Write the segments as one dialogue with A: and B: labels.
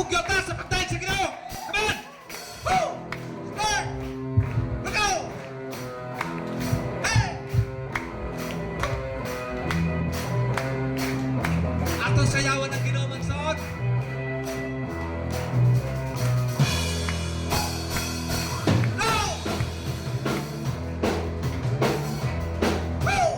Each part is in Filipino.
A: makugyo ta sa pagdaig sa Ginoo. Come on! Woo! Start! Go! Hey! Atong sayawan ang Ginoo magsuot. Go! Woo!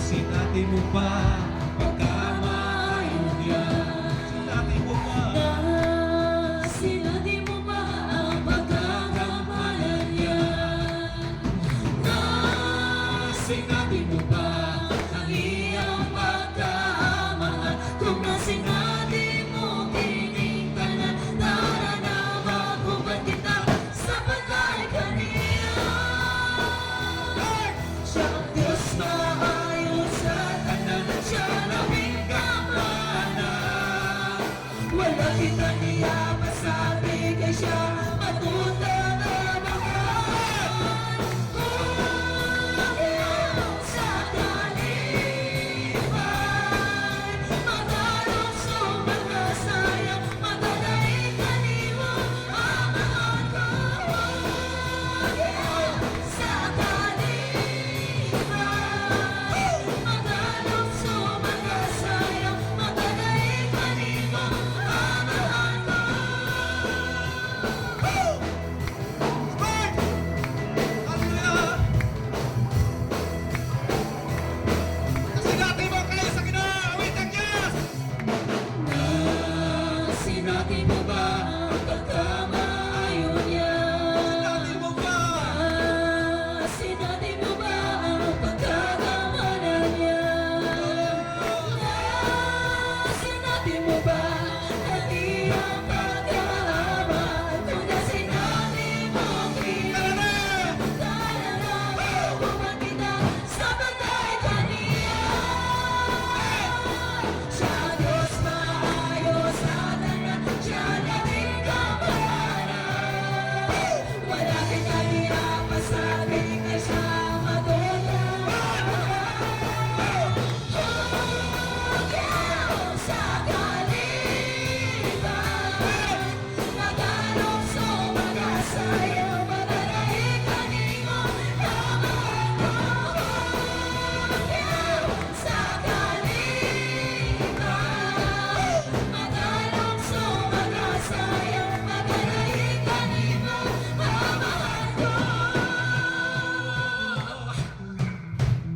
A: Sinati mo ba pagkamayon yan? Sinati mo ba?
B: Sinabi mo ba ang pagkakamalan niya?
A: Sinabi mo ba
B: Ang iyong pagkaamalan? Kung sinabi mo kining tanan, naranaman ko ba kita sa patay kaniya? Siya ang Diyos na ayos sa tanan, siya naming kapana. Wala kita niya masabi kay siya matuta na mahal. Kung sa kaliban, magalong sumagasayang, magalay kaniwa ang mahal ko. Sa kaliban, magalong sumagasayang, magalay kaniwa ang mahal ko.
A: Start! Hallelujah! Sinati mo kayo sa Ginoo. Awit ang Diyos!
B: Sinabi mo ba ang pagkamaayon niya?
A: Sinati mo ba?
B: Sinabi mo ba ang pagkakamalan niya? Sinabi mo ba ang iyong pagkaamal? Kung sinabi mo
A: Tara na!
B: Buwan kita sa patay kaniya. Siya Diyos maayos sa tanan, siya naming kapalaran. Wala kita niya masabi kay siya matutulungan. Kung sa kaliban, magalong sumagasayang, magalay kanimo na mahal ko. Sa kaliban, magalong sumagasayang, magalay kanimo na mahal ko.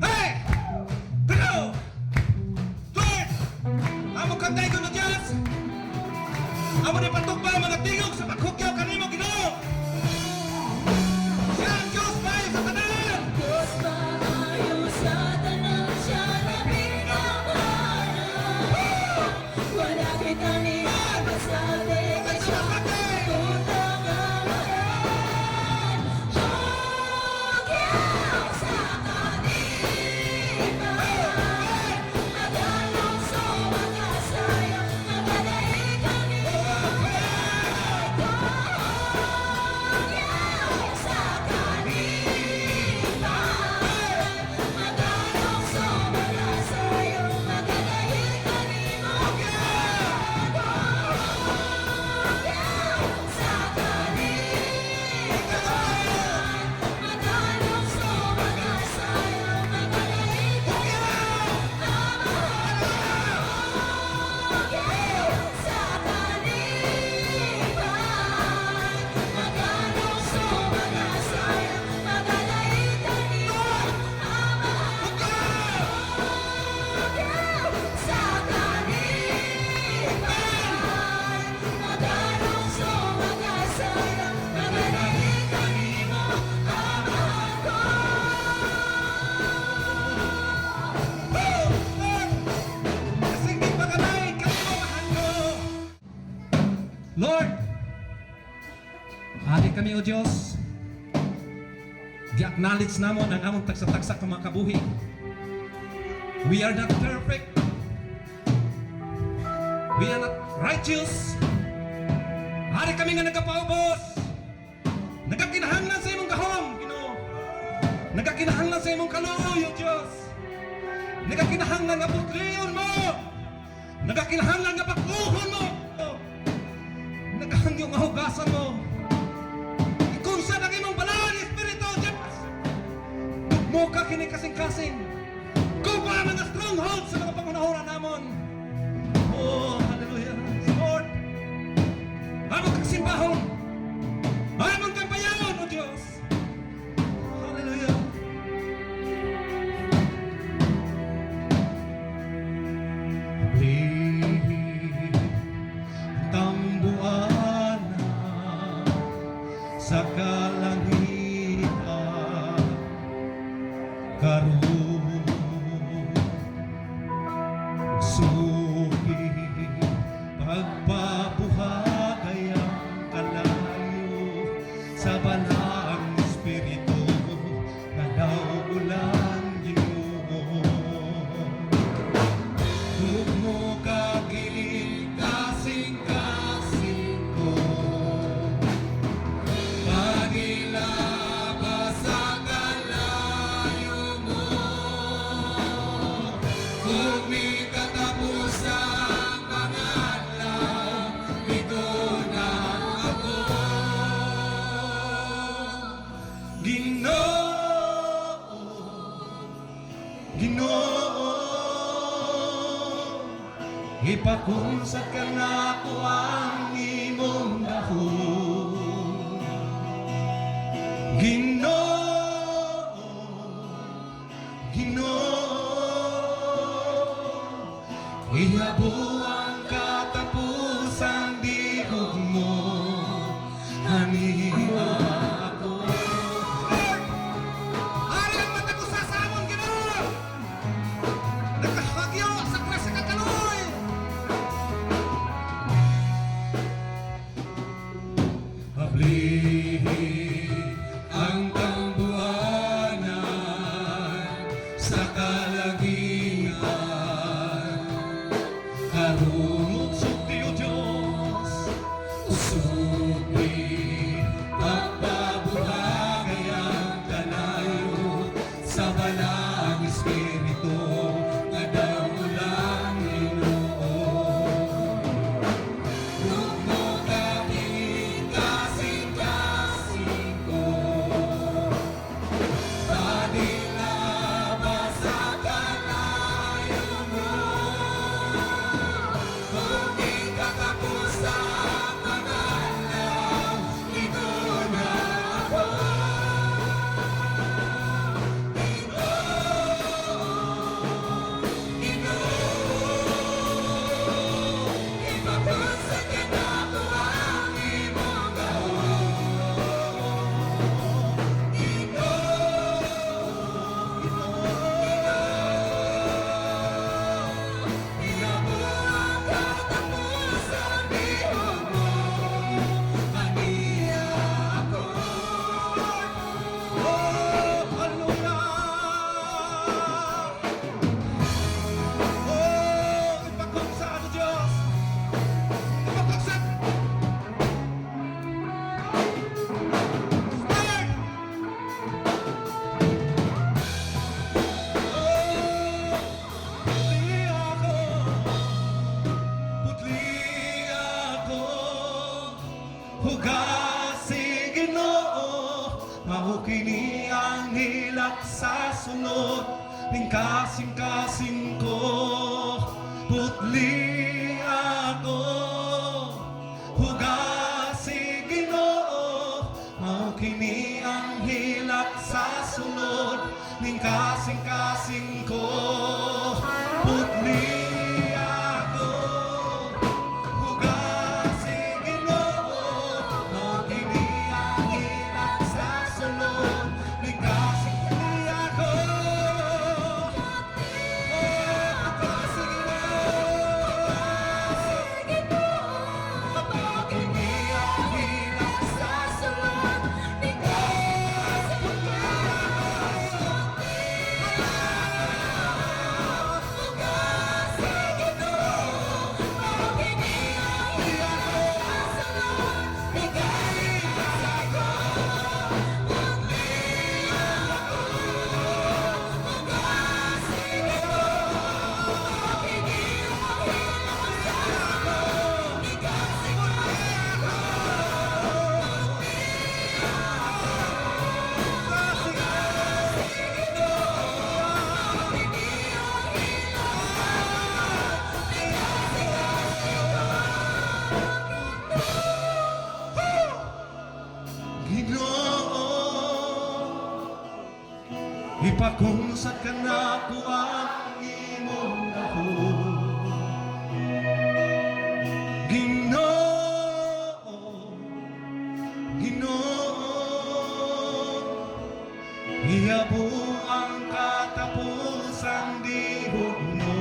A: Hey! Tigno! Lord! Amo kang daig ng Diyos! Amo ni patugba ang mga tingog sa paghugyaw kanimo Ginoo! Siya ang Diyos tayo sa tanan!
B: Diyos maayos sa tanan, siya naming kapalaran. Wala kita niya masabi kay siya matutulungan. Hugyaw sa kaliban, magalong sumagasayang, magalay kanimo ang mahal ko. Hugyaw sa kaliban, magalong sumagasayang, magalay kanimo ang mahal ko. Hugyaw sa kaliban, magalong sumagasayang, magalay kanimo ang mahal ko. Hugyaw sa kaliban, magalong sumagasayang, magalay kanimo ang mahal ko. Hugyaw sa kaliban, magalong sumagasayang, magalay kanimo ang mahal ko.
A: Kasing di pagkalay kanimo mahal ko! Lord! Hari kami o Diyos. Gi-acknowledge namon ang among tagsa-tagsa ka mga kabuhi. We are not perfect. We are not righteous. Hari kami nga nagapaubos. Nagakinahanglan sa imong gahom, Ginoo. Nagakinahanglan sa imong kaluoy, O Diyos. Nagakinahanglan nga putliyon mo. Nagakinahanglan nga pakuhon mo. Nagahangyo nga hugasan mo. Ikunsa ng imong banal Espiritu, O Diyos. Tugmo ka kini kasing-kasing. Kuba mga stronghold sa mga pangunahura namon. Oh, hallelujah. Lord, among kagsimbahon, among kampayanon, O Diyos. Hallelujah. Tambuana sa kalangitan karon suki pagpabuhay ang kalayo sa balang espiritu na nauulan Ginoo. Tugmo ka gilid kasing-kasing ko, pagilabas sa kalayo mo, kung may katapusang pangalan, ito na ako. Ginoo, ipakunsat ka na ko ang imong dahon. Ginoo, ihabo ang katapusang digog mo, haniya ako. Ari ang mata ko sa samon, Ginoo! Nagkahagyo sa krasa kakaloy! Habli ang tambuhanan sa kalangitan, karunot sukti o Diyos, usuki pagpabuhay ang kalayo sa balang espiritu na daulan Ginoo. Tugmo ka gilid kasing-kasing ko, pagilabas sa kalayo mo, kung di kakapusang pangalan, ito na ako. Ipakunsat ka na ko ang imong dahon. Ihabo ang katapusang digog mo, haniya ako. Oh, hallelujah! Oh, ipakunsat, O Diyos! Ipakunsat! Start! Putli ako, hugasi Ginoo, mahukini ang hilak sa sunod, ning kasing-kasing ko. Putli ako, hugasi Ginoo, mahukini ang hilak sa sunod, ning kasing-kasing ko. Putli ako, hugasi Ginoo, mahukini ang hilak sa sunod, ning kasing-kasing ako. Hugasi Ginoo, mahukini ang hilak sa sunod, ning kasing-kasing ako. Ipakungsat ka na ko ang imong dahon. Ginoo, Ginoo, ihabo ang katapusang dihog mo.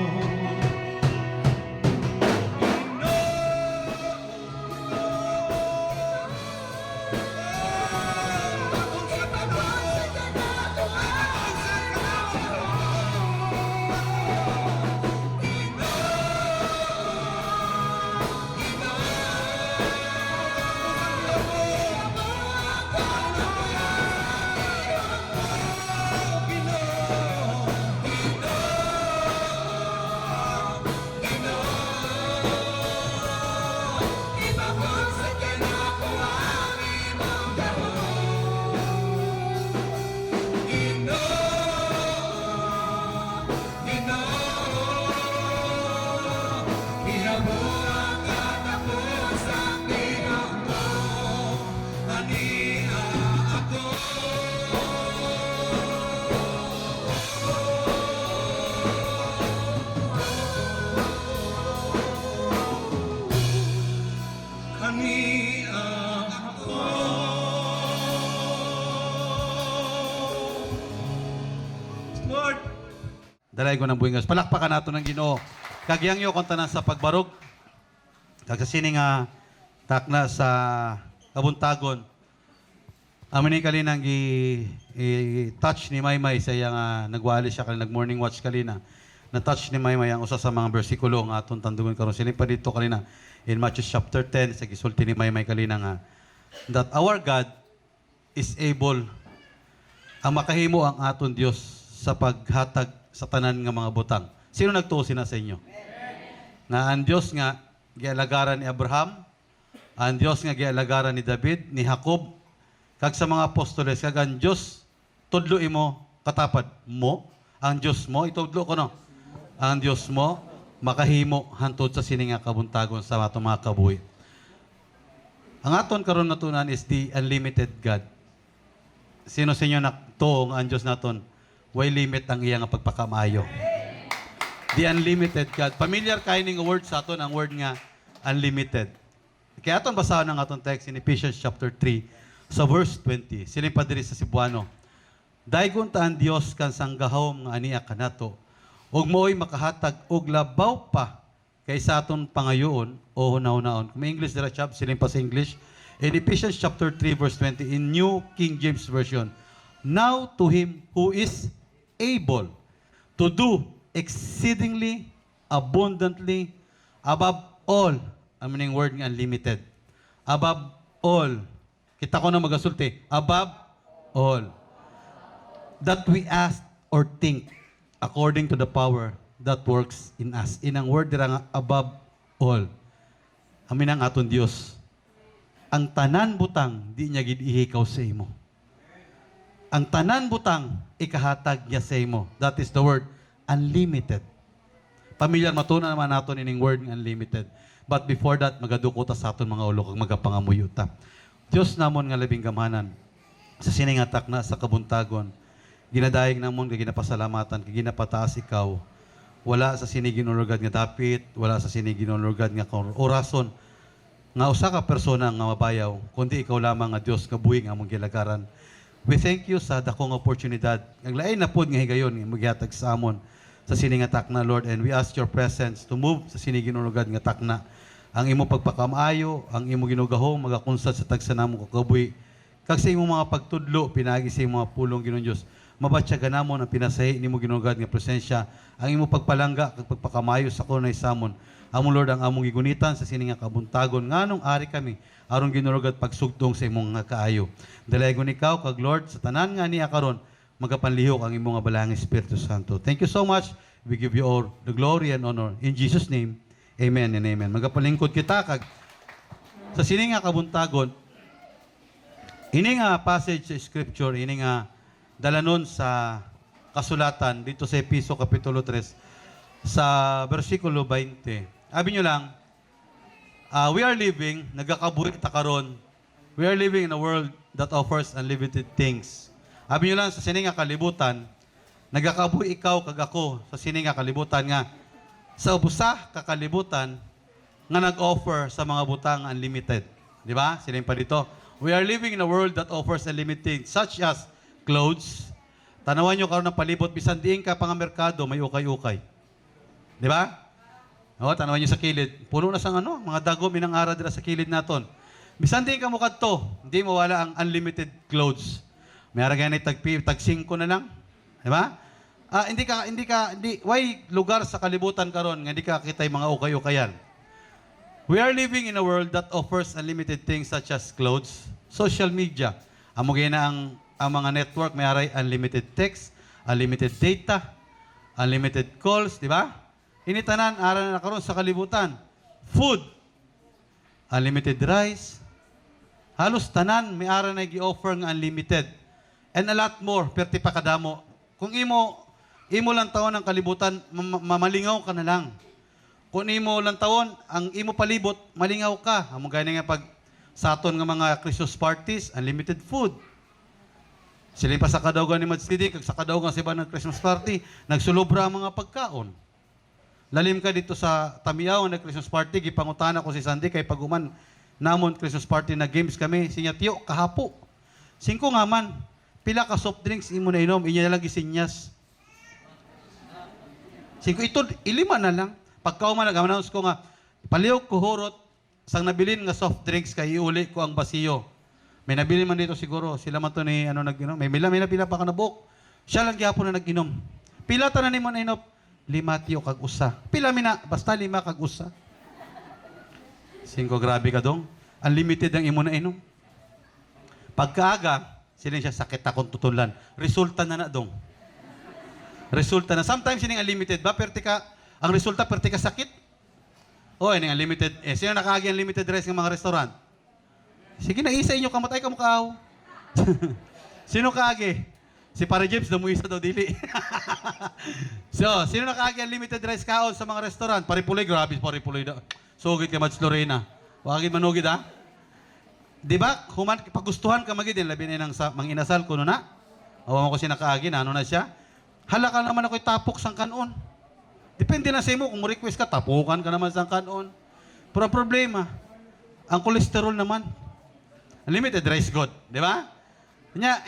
A: Lord,
C: Dalay ko ng buhingas. Palakpakan nato ng Ginoo. Kagyang yo kung tanan sa pagbarog. Kagkasini nga takna sa kabuntagon. Amin ni kalinang i-touch ni Maymay sa iya nga nagwali siya kalina, nag-morning watch kalina. Na-touch ni Maymay ang usa sa mga bersikulo nga atong tandugon karon. Silin pa dito kalina in Matthew chapter 10 sa gisulti ni Maymay kalina nga that our God is able ang makahimo ang aton Dios sa paghatag sa tanan nga mga butang. Sino nagtuo sina sa inyo? Nga ang Dios nga gialagaran ni Abraham, ang Dios nga gialagaran ni David, ni Jacob, kag sa mga apostoles, kag ang Dios tudlo imo katapad mo, ang Dios mo itudlo ko no. Ang Dios mo makahimo hantod sa sini nga kabuntagon sa atong mga kabuhi. Ang aton karon natunan is the unlimited God. Sino sa inyo naktuo nga ang Dios naton way limit ang iya nga pagpakamayo. The unlimited God. Familiar kayo ning word sa aton, ang word nga unlimited. Kaya aton basahan ang aton text in Ephesians chapter 3 sa verse 20. Sila pa diri sa Cebuano. Daygon ta ang Dios kan sanggahom nga aniya kanato. Ug mooy makahatag og labaw pa kaysa aton pangayoon o hunaw-naon. Kung may English dira chap, sila pa sa English. In Ephesians chapter 3 verse 20 in New King James Version. Now to him who is able to do exceedingly abundantly above all, ang meaning word nga unlimited. Above all. Kita ko na magasulti. Above all. That we ask or think according to the power that works in us. Inang word dira nga above all. Amin ang aton Dios. Ang tanan butang di niya gid ihikaw sa imo. Ang tanan butang ikahatag niya sa imo. That is the word unlimited. Pamilyar matunan naman naton ining word ng unlimited. But before that, magadukot sa aton mga ulo kag magapangamuyuta. Dios namon nga labing gamhanan sa siningatak na sa kabuntagon. Ginadayeg namon kay ginapasalamatan kay ginapataas ikaw. Wala sa siniginulugad nga dapit, wala sa siniginulugad nga orason nga usa ka persona nga mabayaw kundi ikaw lamang nga Dios nga buhing among gilagaran. We thank you sa dakong oportunidad. Ang lain na pod nga higayon nga magihatag sa amon sa sini nga takna, Lord, and we ask your presence to move sa sini ginulugad nga takna. Ang imo pagpakamaayo, ang imo ginugahom magakunsad sa tagsa namong kakabuhi. Kag sa imo mga pagtudlo pinagi sa imo mga pulong Ginoong Dios. Mabatyagan namon ang pinasahi nimo ginugad nga presensya, ang imo pagpalangga kag pagpakamayo sa kunay samon. Amo Lord ang among gigunitan sa sini nga kabuntagon nganong ari kami aron ginurugad pagsugtong sa imong nga kaayo. Dalagon ikaw kag Lord sa tanan nga niya karon magapanlihok ang imong nga balang Espiritu Santo. Thank you so much. We give you all the glory and honor in Jesus name. Amen and amen. Magapalingkod kita kag sa sini nga kabuntagon. Ini nga passage sa scripture, ini nga dalanon sa kasulatan dito sa Episo kapitulo 3 sa bersikulo 20. Abi nyo lang, we are living, nagkakabuhi ta karon. We are living in a world that offers unlimited things. Abi nyo lang, sa sininga kalibutan, Nagakabuhi ikaw kag ako sa sini nga kalibutan nga sa ubusa ka kalibutan nga nag-offer sa mga butang unlimited. Di ba? Siling pa dito. We are living in a world that offers unlimited such as clothes. Tanawan nyo karon ng palibot, bisan diin ka pang merkado, may ukay-ukay. Di ba? O, tanawan nyo sa kilid. Puno na sang mga dago, minang ara dira sa kilid naton. Bisan diin ka mo kadto, hindi mawala ang unlimited clothes. May ara ganay tag 5 na lang. Di ba? Why lugar sa kalibutan karon nga hindi ka kita yung mga ukay-ukayan? We are living in a world that offers unlimited things such as clothes, social media. Amo na ang mga network may aray unlimited text, unlimited data, unlimited calls, di ba? Initanan ara na karon sa kalibutan. Food, unlimited rice. Halos tanan may ara na gi-offer nga unlimited. And a lot more, perti pa kadamo. Kung imo lang taon ng kalibutan, mamalingaw ka na lang. Kung imo lang taon, ang imo palibot, malingaw ka. Amo gani nga pag sa aton nga mga Christmas parties, unlimited food. Sila pa sa kadaugan ni Mads Tidik, kag sa kadaugan sa iba ng Christmas party, nagsulubra ang mga pagkaon. Lalim ka dito sa Tamiyaw na Christmas party, gipangutana ko si Sandy kay paguman namon Christmas party na games kami, sinya tiyo kahapo. 5 nga man, pila ka soft drinks imo na inom, inya na lang gisinyas. 5 ito, 5 na lang. Pagkauman nag-announce ko nga, palihog ko hurot, sang nabilin nga soft drinks kay iuli ko ang basiyo. May nabili man dito siguro, sila man to ni nag-inom. May pila pa ka na buhok. Siya lang gyapon na nag-inom. Pila ta na nimo na inop? 5 tiyo kag usa. Pila mina, basta 5 kag usa. 5 grabe ka dong. Unlimited ang imo na inom. Pagkaaga, sila siya sakit akong tutulan. Resulta na dong. Resulta na. Sometimes sining unlimited ba? Ang resulta, perti ka sakit. O, ini unlimited. Sino nakaagi ang limited rice ng mga restaurant? Sige na, isa inyo, kamatay ka mukhaw. Sino kaagi? Si Pare James, damuisa daw dili. So, sino nakaagi ang limited rice kaon sa mga restaurant? Paripuloy, grabe, paripuloy daw. Sugit ka, Mads Lorena. Wagin manugid, ha? Di ba? Pagustuhan ka magid din, labi na ng manginasal ko, no na? Awa mo ko si nakaagi, ano na siya? Halaka naman ako'y tapok sang kanon. Depende na sa imo, kung mo-request ka, tapukan ka naman sang kanon. Pero ang problema, ang cholesterol naman. Unlimited rice god, di ba? Kanya,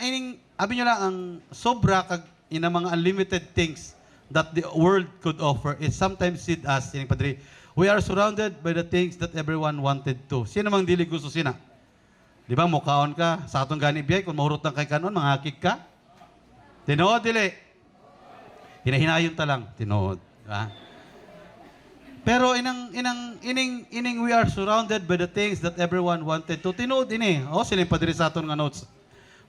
C: abi nyo lang, ang sobra kag ina mga unlimited things that the world could offer, it sometimes seed us, sining padre, we are surrounded by the things that everyone wanted to. Sino mang dili gusto sina? Di ba, mukaon ka, sa atong gani biyay, kung mahurot lang kay kanon, manghakik ka. Tinood, dili. Hinahinayon ta lang, tinood. Diba? Pero ining we are surrounded by the things that everyone wanted to. Tinood ini. O, siling padre sa aton nga notes.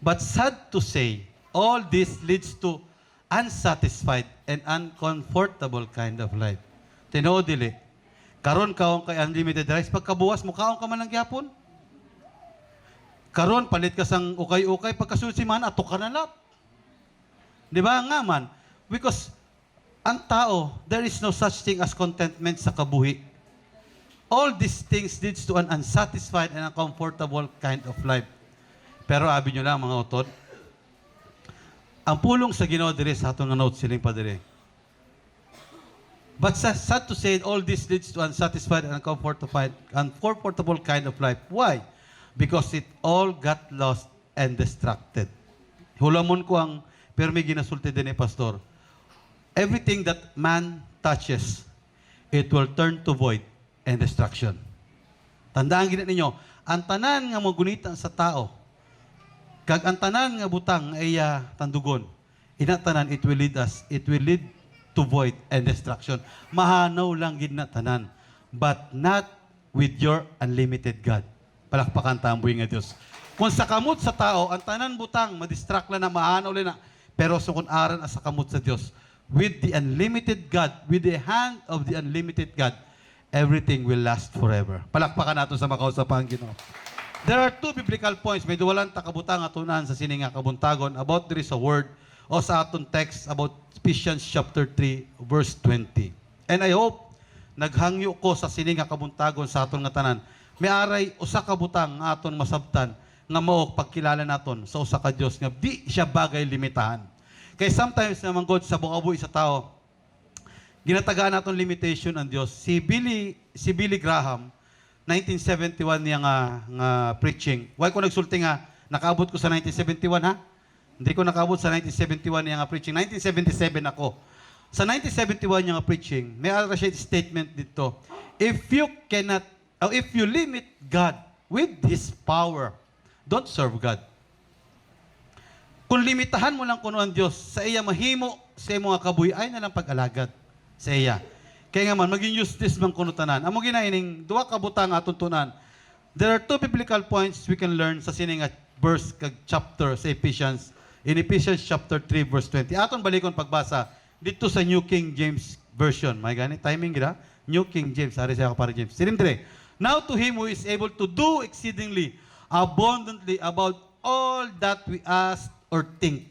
C: But sad to say, all this leads to unsatisfied and uncomfortable kind of life. Tinood, dili. Karon kaon kay unlimited rice, pagkabuwas mo kaon ka man lang gyapon. Karon palit ka sang ukay-ukay, pagkasunod man ato ka na lap. Di ba nga man? Because ang tao, there is no such thing as contentment sa kabuhi. All these things leads to an unsatisfied and uncomfortable kind of life. Pero abi nyo lang mga utod, ang pulong sa Ginoo dire sa atong notes siling pa dire. But sad to say, all this leads to unsatisfied and uncomfortable kind of life. Why? Because it all got lost and distracted. Hulamon ko ang permi ginasulti din ni Pastor. Everything that man touches, it will turn to void and destruction. Tandaan gina ninyo, ang tanan nga magunitan sa tao, kag ang tanan nga butang ay tandugon, inatanan, it will lead to void and destruction. Mahanaw lang gid na tanan, but not with your unlimited God. Palakpakan tamboy nga Dios. Kung sa kamot sa tao, ang tanan butang, madistract lang na, mahanaw lang na, pero so kung aran sa kamot sa Dios, with the unlimited God, with the hand of the unlimited God, everything will last forever. Palakpakan nato sa makausapan Ginoo. There are 2 biblical points. May duwalan takabutang atunan sa sininga kabuntagon about there is a word o sa aton text about Ephesians chapter 3 verse 20. And I hope naghangyo ko sa sininga kabuntagon sa aton nga tanan. May aray usa ka butang nga aton masabtan nga mao pagkilala naton sa usa ka Dios nga di siya bagay limitahan. Kaya sometimes naman God sa bukabuhi sa tao, ginatagaan natin limitation ang Diyos. Si Billy Graham, 1971 niya nga preaching. Why ko nagsulti nga, nakaabot ko sa 1971 ha? Hindi ko nakaabot sa 1971 niya nga preaching. 1977 ako. Sa 1971 niya nga preaching, may ara siya statement dito. If you limit God with His power, don't serve God. Kung limitahan mo lang kuno ang Diyos, sa iya mahimo, sa iya mga kabuhi, ay na lang pag-alagad sa iya. Kaya nga man, maging useless man kuno tanan. Amo ginaining, duwa ka butang atong tunan. There are two biblical points we can learn sa sining verse kag chapter sa Ephesians. In Ephesians chapter 3 verse 20. Aton balikon pagbasa dito sa New King James Version. May gani timing gida? New King James. Ari siya para James. Sirim dire. Now to him who is able to do exceedingly abundantly about all that we ask or think.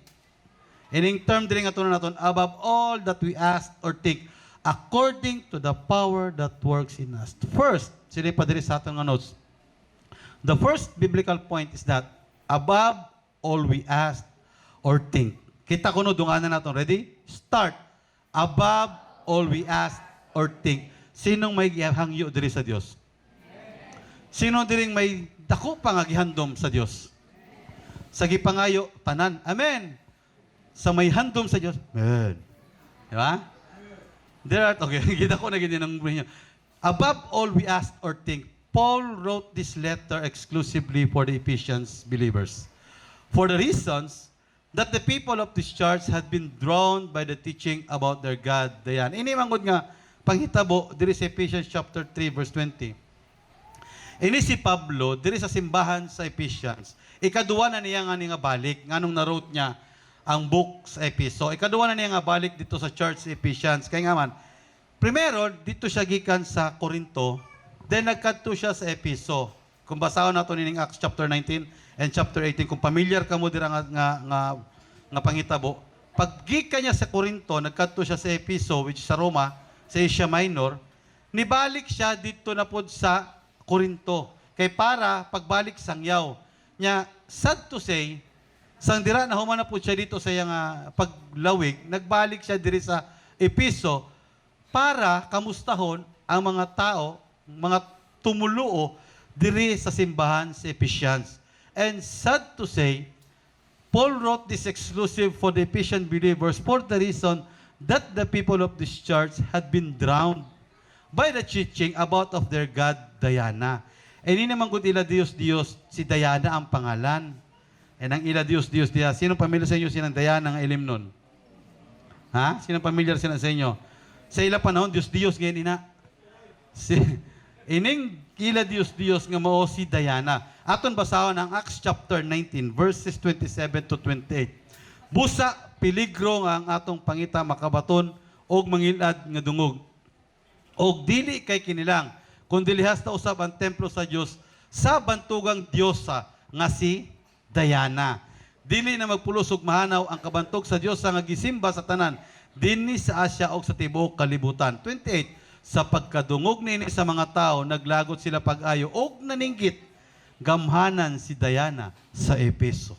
C: Ining term dire nga tunan naton, above all that we ask or think, according to the power that works in us. First, sila pa dire sa aton nga notes. The first biblical point is that above all we ask or think. Kita ko no, dunganan natin. Ready? Start. Above all we ask or think. Sinong may hangyo diri sa Dios? Sino diring may dako pa nga gihandom sa Dios? Sa gipangayo tanan. Amen. Sa may handom sa Dios. Amen. Di ba? There are, okay, kita ko na ganyan ng niya. Above all we ask or think, Paul wrote this letter exclusively for the Ephesians believers. For the reasons that the people of this church had been drawn by the teaching about their God, Dayan. Ini mangod nga, panghitabo, diri sa Ephesians chapter 3, verse 20. Ini si Pablo, diri sa simbahan sa Ephesians. Ikaduwa na niya nga balik, nganong na-wrote niya ang book sa Epheso. Ikaduwa na niya nga balik dito sa church sa Ephesians. Kaya nga man, primero, dito siya gikan sa Corinto, then nagkadto siya sa Epheso. Kung basahon nato nining Acts chapter 19 and chapter 18, kung familiar ka mo dira nga panghitabo, pag gikan niya sa Corinto, nagkadto siya sa Epheso, which is sa Roma, sa Asia Minor, nibalik siya dito na pod sa Corinto. Kay para pagbalik sangyaw nya, sad to say, sang dira na humana po siya dito sa iyang paglawig, nagbalik siya diri sa Epheso para kamustahon ang mga tao, mga tumuluo diri sa simbahan sa Ephesians. And sad to say, Paul wrote this exclusive for the Ephesian believers for the reason that the people of this church had been drowned by the teaching about of their god Diana. E ini naman kung ila Diyos, si Diana ang pangalan. E nang ila Diyos, diya. Sino pamilyar sa inyo sinang Diana ng ilim nun? Ha? Sino pamilyar sila sa inyo? Sa ila panahon, Diyos ngayon ina. Ining ila Diyos nga mao si Diana. Aton basahon ang Acts chapter 19, verses 27 to 28. Busa, peligro nga ang atong pangita makabaton og mangilad nga dungog. Og dili kay kinilang, kundi lihas na usab ang templo sa Dios sa bantugang Diyosa nga si Diana. Dili na magpulos og mahanaw ang kabantog sa Dios nga gisimba sa tanan dinhi sa Asia o sa tibuok kalibutan. 28. Sa pagkadungog nini sa mga tao, naglagot sila pag-ayo og naninggit gamhanan si Diana sa Epeso.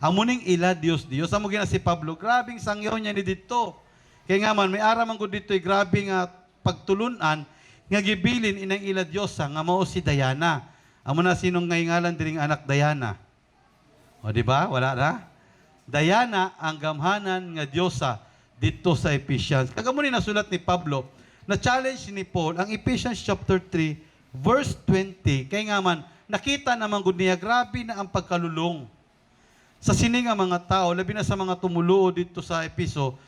C: Amuning ila Dios. Amo gina si Pablo, grabing sangyaw niya ni dito. Kaya nga man may ara man gud dito grabe nga pagtulunan nga gibilin inang ila Diyosa nga mao si Diana. Amo na sinong ngaingalan diring anak Diana? O di ba? Wala na. Diana ang gamhanan nga Diyosa dito sa Ephesians. Kagamo ni nasulat ni Pablo na challenge ni Paul ang Ephesians chapter 3 verse 20. Kaya nga man nakita naman gud niya grabe na ang pagkalulong sa sini nga mga tao, labi na sa mga tumuluo dito sa Epeso,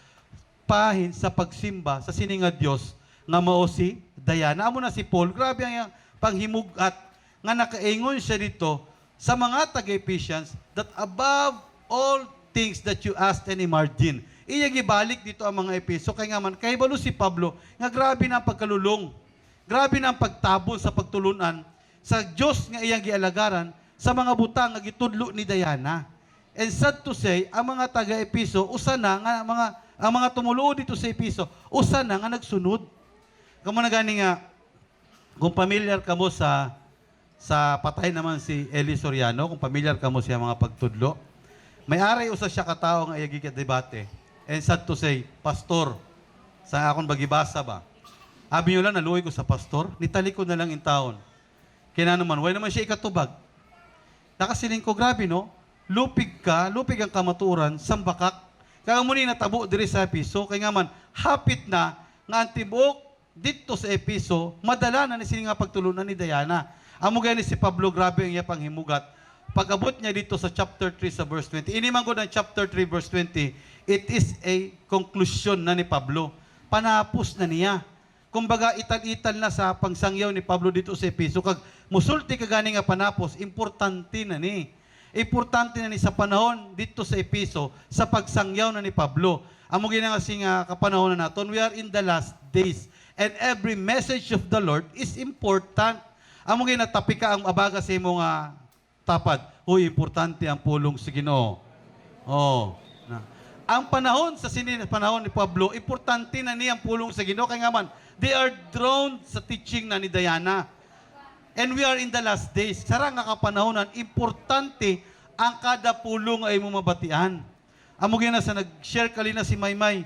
C: pahin sa pagsimba sa sini nga Dios nga mao si Diana. Amo na si Paul, grabe ang panghimugat nga nakaingon siya dito sa mga taga-Ephesians that above all things that you asked and imagine. Iya gibalik dito ang mga Epeso. Kaya nga man, kahibalo si Pablo, nga grabe na ang pagkalulong. Grabe na ang pagtabon sa pagtulunan sa Diyos nga iyang gialagaran sa mga butang nga gitudlo ni Diana. And sad to say, ang mga taga-Epeso, usa na nga ang mga tumuluo dito sa Epeso, usa na nga nagsunod. Kamo na gani nga, kung familiar ka mo sa patay naman si Eli Soriano, kung familiar ka mo siya mga pagtudlo, may aray usa siya katao nga iyagi debate. and sad to say, pastor, sa akong bagibasa ba? Abi nyo lang, naluoy ko sa pastor, nitali ko na lang in taon. Kaya naman, why naman siya ikatubag? Nakasiling ko, grabe no? Lupig ang kamaturan, sambakak. Kaya muni natabo diri sa Episo, kaya nga man, hapit na, nga antibok, dito sa Episo, madala na ni sila nga pagtulunan ni Diana. Amo gani si Pablo, grabe ang iya panghimugat. Pag-abot niya dito sa chapter 3 sa verse 20, inimang ko ng chapter 3 verse 20, it is a conclusion na ni Pablo. Panapos na niya. Kumbaga, ital-ital na sa pangsangyaw ni Pablo dito sa Episo. Kag musulti ka gani nga panapos, importante na ni. Importante na ni sa panahon dito sa Episo, sa pagsangyaw na ni Pablo. Amo gina nga sing kapanahon na naton, we are in the last days. And every message of the Lord is important. Amo gina tapika ang abaga sa imong tapad. Uy, importante ang pulong sa Ginoo. Oh. Na. Ang panahon sa panahon ni Pablo, importante na niya ang pulong sa Ginoo kay nga man, they are drawn sa teaching na ni Diana. And we are in the last days. Sara nga kapanahonan, importante ang kada pulong ay mumabatian. Amo gina sa nag-share kalina si Maymay,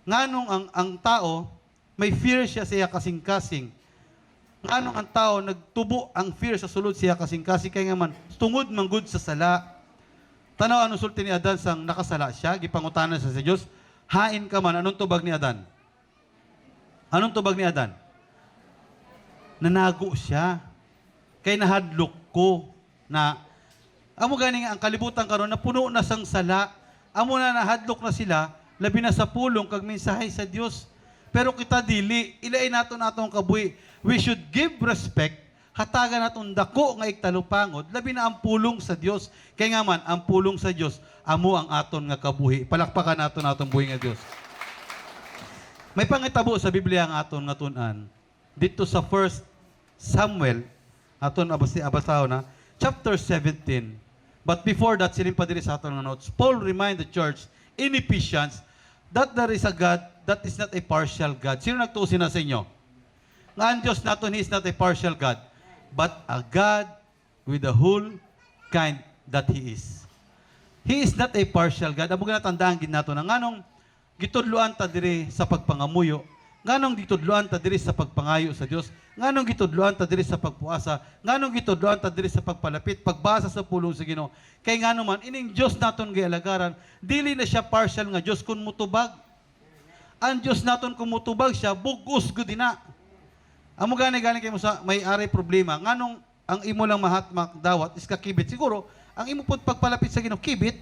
C: nganong ang tao, may fear siya sa iya kasing-kasing. Nganong ang tao, nagtubo ang fear sa sulod siya kasing-kasing, kaya nga man, tungod manggod sa sala. Tanaw, anong sulti ni Adan sang nakasala siya, gipangutanan sa Diyos, hain ka man, anong tubag ni Adan? Anong tubag ni Adan? Nanago siya. Kay nahadlok ko na amo gani nga ang kalibutan karon na puno na sang sala. Amo na nahadlok na sila labi na sa pulong kag mensahe sa Dios. Pero kita dili ilay naton atong kabuhi. We should give respect hatagan naton dako nga igtalupangod labi na ang pulong sa Dios. Kay nga man ang pulong sa Dios amo ang aton nga kabuhi. Palakpakan naton atong buhi nga Dios. May pangitabo sa Biblia ang aton nga tun-an. Dito sa 1 Samuel, aton abasaw na, chapter 17. But before that, silin pa diri sa aton nga notes, Paul remind the church in Ephesians that there is a God that is not a partial God. Sino nagtuusin na sa inyo? Nga ang Diyos naton, He is not a partial God, but a God with the whole kind that He is. He is not a partial God. Amo ginatandaan gid nato na nganong gitudloan ta diri sa pagpangamuyo, nganong gitudloan ta diri sa pagpangayo sa Dios, nganong gitudloan ta diri sa pagpuasa, nganong gitudloan ta diri sa pagpalapit, pagbasa sa pulong sa Ginoo. Kay ngano man ining Dios naton gialagaran, dili na siya partial nga Dios kun mutubag. Ang Dios naton kun mutubag siya, bugos gud na. Amo gani kay mo sa may ari problema, nganong ang imo lang mahatmak dawat is kakibit. Siguro ang imo pud pagpalapit sa Ginoo kibit.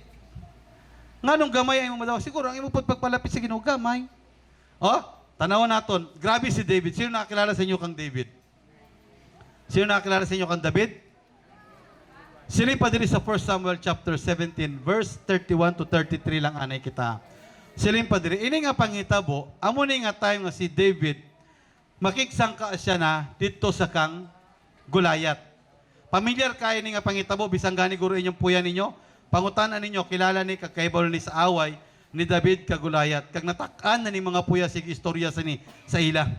C: Nganong gamay ang imo madawat, siguro ang imo pud pagpalapit sa Ginoo gamay. Oh, tanawan naton, grabe si David. Sino nakakilala sa inyo kang David? Sino nakakilala sa inyo kang David? Sili pa diri sa 1 Samuel chapter 17, verse 31 to 33 lang anay kita. Silin pa diri. Ini nga pangitabo, amo ni nga time nga si David, makiksangka siya na dito sa kang Gulayat. Pamilyar kayo ni nga pangitabo, bisang gani guro inyong puya ninyo, pangutanan ninyo, kilala ni kakaibol ni sa away, ni David kag Gulayat, kag natakan na ni mga puya sig istorya sa ila.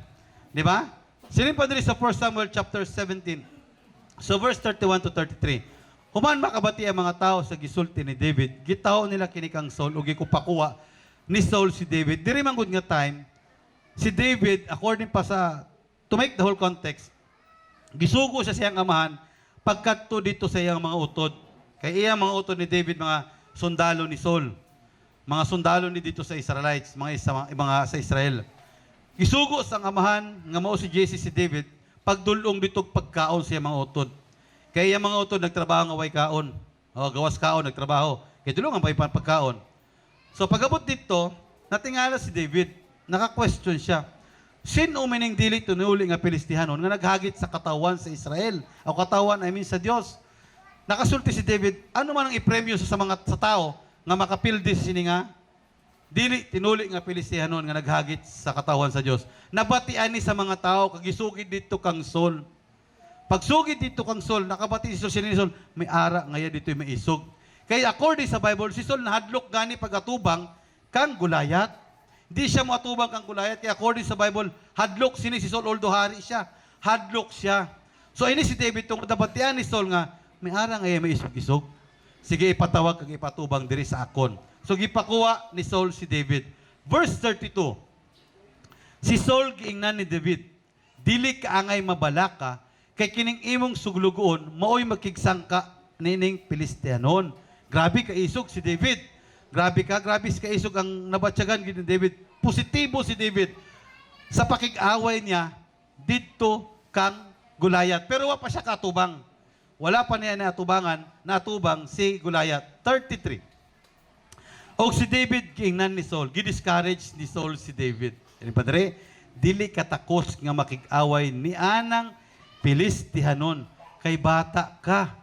C: Di ba? Silin pa diri sa 1 Samuel chapter 17. So verse 31 to 33. Human makabati ang mga tao sa gisulti ni David, gitaw nila kini kang Saul ug gikupakuha ni Saul si David. Diri man gud nga time, si David according pa sa to make the whole context, gisugo sa siyang amahan pagkadto dito sa iyang mga utod. Kay iyang mga utod ni David mga sundalo ni Saul. Mga sundalo ni dito sa Israelites, mga sa Israel. Gisugo sa amahan nga mao si Jesse si David pagdulong ditog pagkaon sa mga utod. Kaya yung mga utod nagtrabaho nga way kaon. O gawas kaon nagtrabaho. Kaya dulong ang pagkaon. So pagabot dito, natingala si David, naka-question siya. Sino umining dili tunuli nga Pilistihanon nga naghagit sa katawan sa Israel? O katawan I mean sa Dios. Nakasulti si David, ano man ang ipremyo sa tao nga makapildi sini nga dili tinuli nga Pilistihanon nga naghagit sa katawan sa Dios. Nabatian ni sa mga tao kag gisugid dito kang Saul. Pagsugid dito kang Saul, nakabati si Saul, may ara ngaya dito may isog. Kaya according sa Bible, si Saul nahadlok gani pagatubang kang Gulayat. Hindi siya matubang kang Gulayat. Kaya according sa Bible, hadlok sini si Saul, although hari siya. Hadlok siya. So ini si David, itong nabatian ni Saul nga, may ara ngaya may isog-isog. Sige ipatawag kag ipatubang diri sa akon. So gipakuha ni Saul si David. Verse 32. Si Saul giingnan ni David, dili ka angay mabalaka, kay kining imong suglugon, maoy makigsangka nining Pilistianon. Grabe ka isog si David. Grabe ka isog ang nabatyagan ni David. Positibo si David. Sa pakig-away niya, dito kang Goliath. Pero wala pa siya katubang. Wala pa niya natubang si Goliath. 33. O si David giingnan ni Saul, gidiscourage ni Saul si David. Ano padre? Dili katakos nga makig-away ni anang Pilistianon, kay bata ka.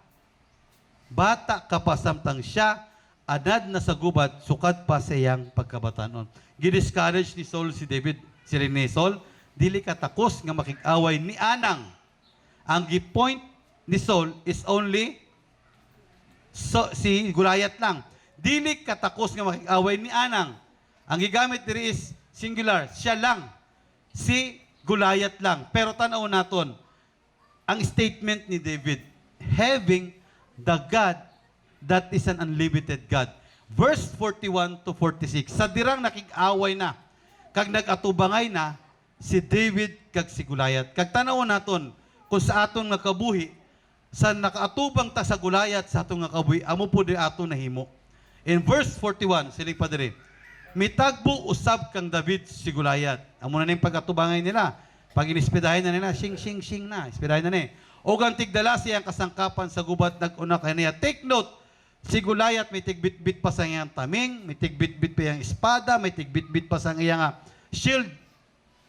C: Bata ka pa samtang siya, anad na sa gubat, sukat pa sa iyang pagkabatanon. Gidiscourage ni Saul si David, si ni Saul, dili katakos nga makig-away ni anang. Ang gi-point ni Saul is only si Goliath lang. Dili katakos nga makig-away ni anang. Ang gigamit diri is singular, siya lang. Si Goliath lang. Pero tanaw naton, ang statement ni David, having the God that is an unlimited God. Verse 41 to 46, sa dirang nakig-away na, kag nag-atubangay na, si David kag si Goliath. Kag tanaw naton, kung sa aton nga kabuhi, sa nakaatubang ta sa Goliath sa atong nga kabuhi, amo po di ato nahimo. In verse 41, siling pa diri, mitagbo usab kang David si Goliath. Amo na ning pag-atubangay nila. Pag inispidahin na nila, shing na. Ispidahin na ni. O ang tigdala siyang kasangkapan sa gubat nag-una kaniya. Take note, si Goliath may tigbit-bit pa sa iyang taming, may tigbit-bit pa iyang espada, may tigbit-bit pa sa iyang shield.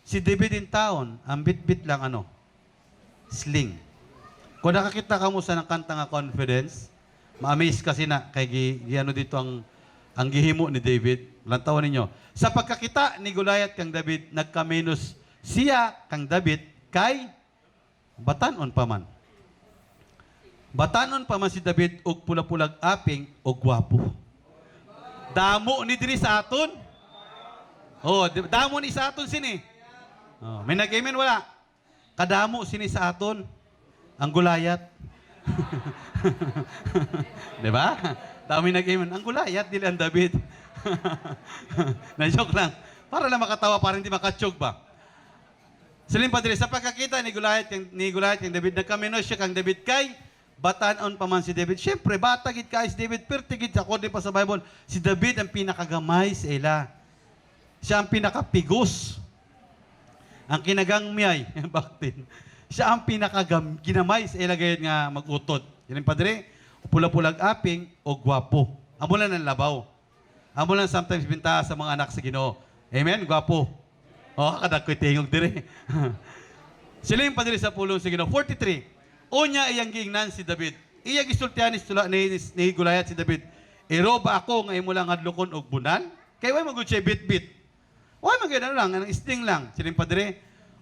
C: Si David in town, ang bit-bit lang sling. Kung nakakita ka mo sa ng kanta nga confidence, ma-amaze kasi na kay giyano dito ang gihimo ni David. Lantawan ninyo. Sa pagkakita ni Goliath kang David, nagkamenos siya kang David kay batanon pa man. Batanon pa man si David og pula-pulag aping og gwapo. Damo ni diri sa aton. Oh, damo ni sa aton sini. Oh, may nag-amen wala. Kadamo sini sa aton ang Goliath. Di ba? Dami nag-amen. Ang Goliath, dili ang David. Na-joke lang. Para lang makatawa, para hindi makatsog ba? Siling pa diri, sa pagkakita ni Goliath kang David, nagkamenos siya kang David kay batanon pa man si David. Siyempre, bata gid kay si David, pertigid ako din pa sa Bible. Si David ang pinakagamay sa ila. Siya ang pinakapigos. Ang kinagangmiyay, baktin. Siya ang pinakaginamay sa ila gayud nga mag-utot. Siling pa diri, pula-pulag aping o gwapo. Amo lang ng labaw. Amo lang sometimes binta sa mga anak sa Ginoo. Amen? Gwapo. O, kadag ko'y tingog dire. Sila yung padiri sa pulong sa Ginoo. 43. Unya iyang giingnan si David. Iyang isultihan ni Goliath si David. Ero ba ako nga imo lang hadlokon og bunan? Kay way magud siya bit-bit. Way magud lang, ang isting lang. Sila yung padiri.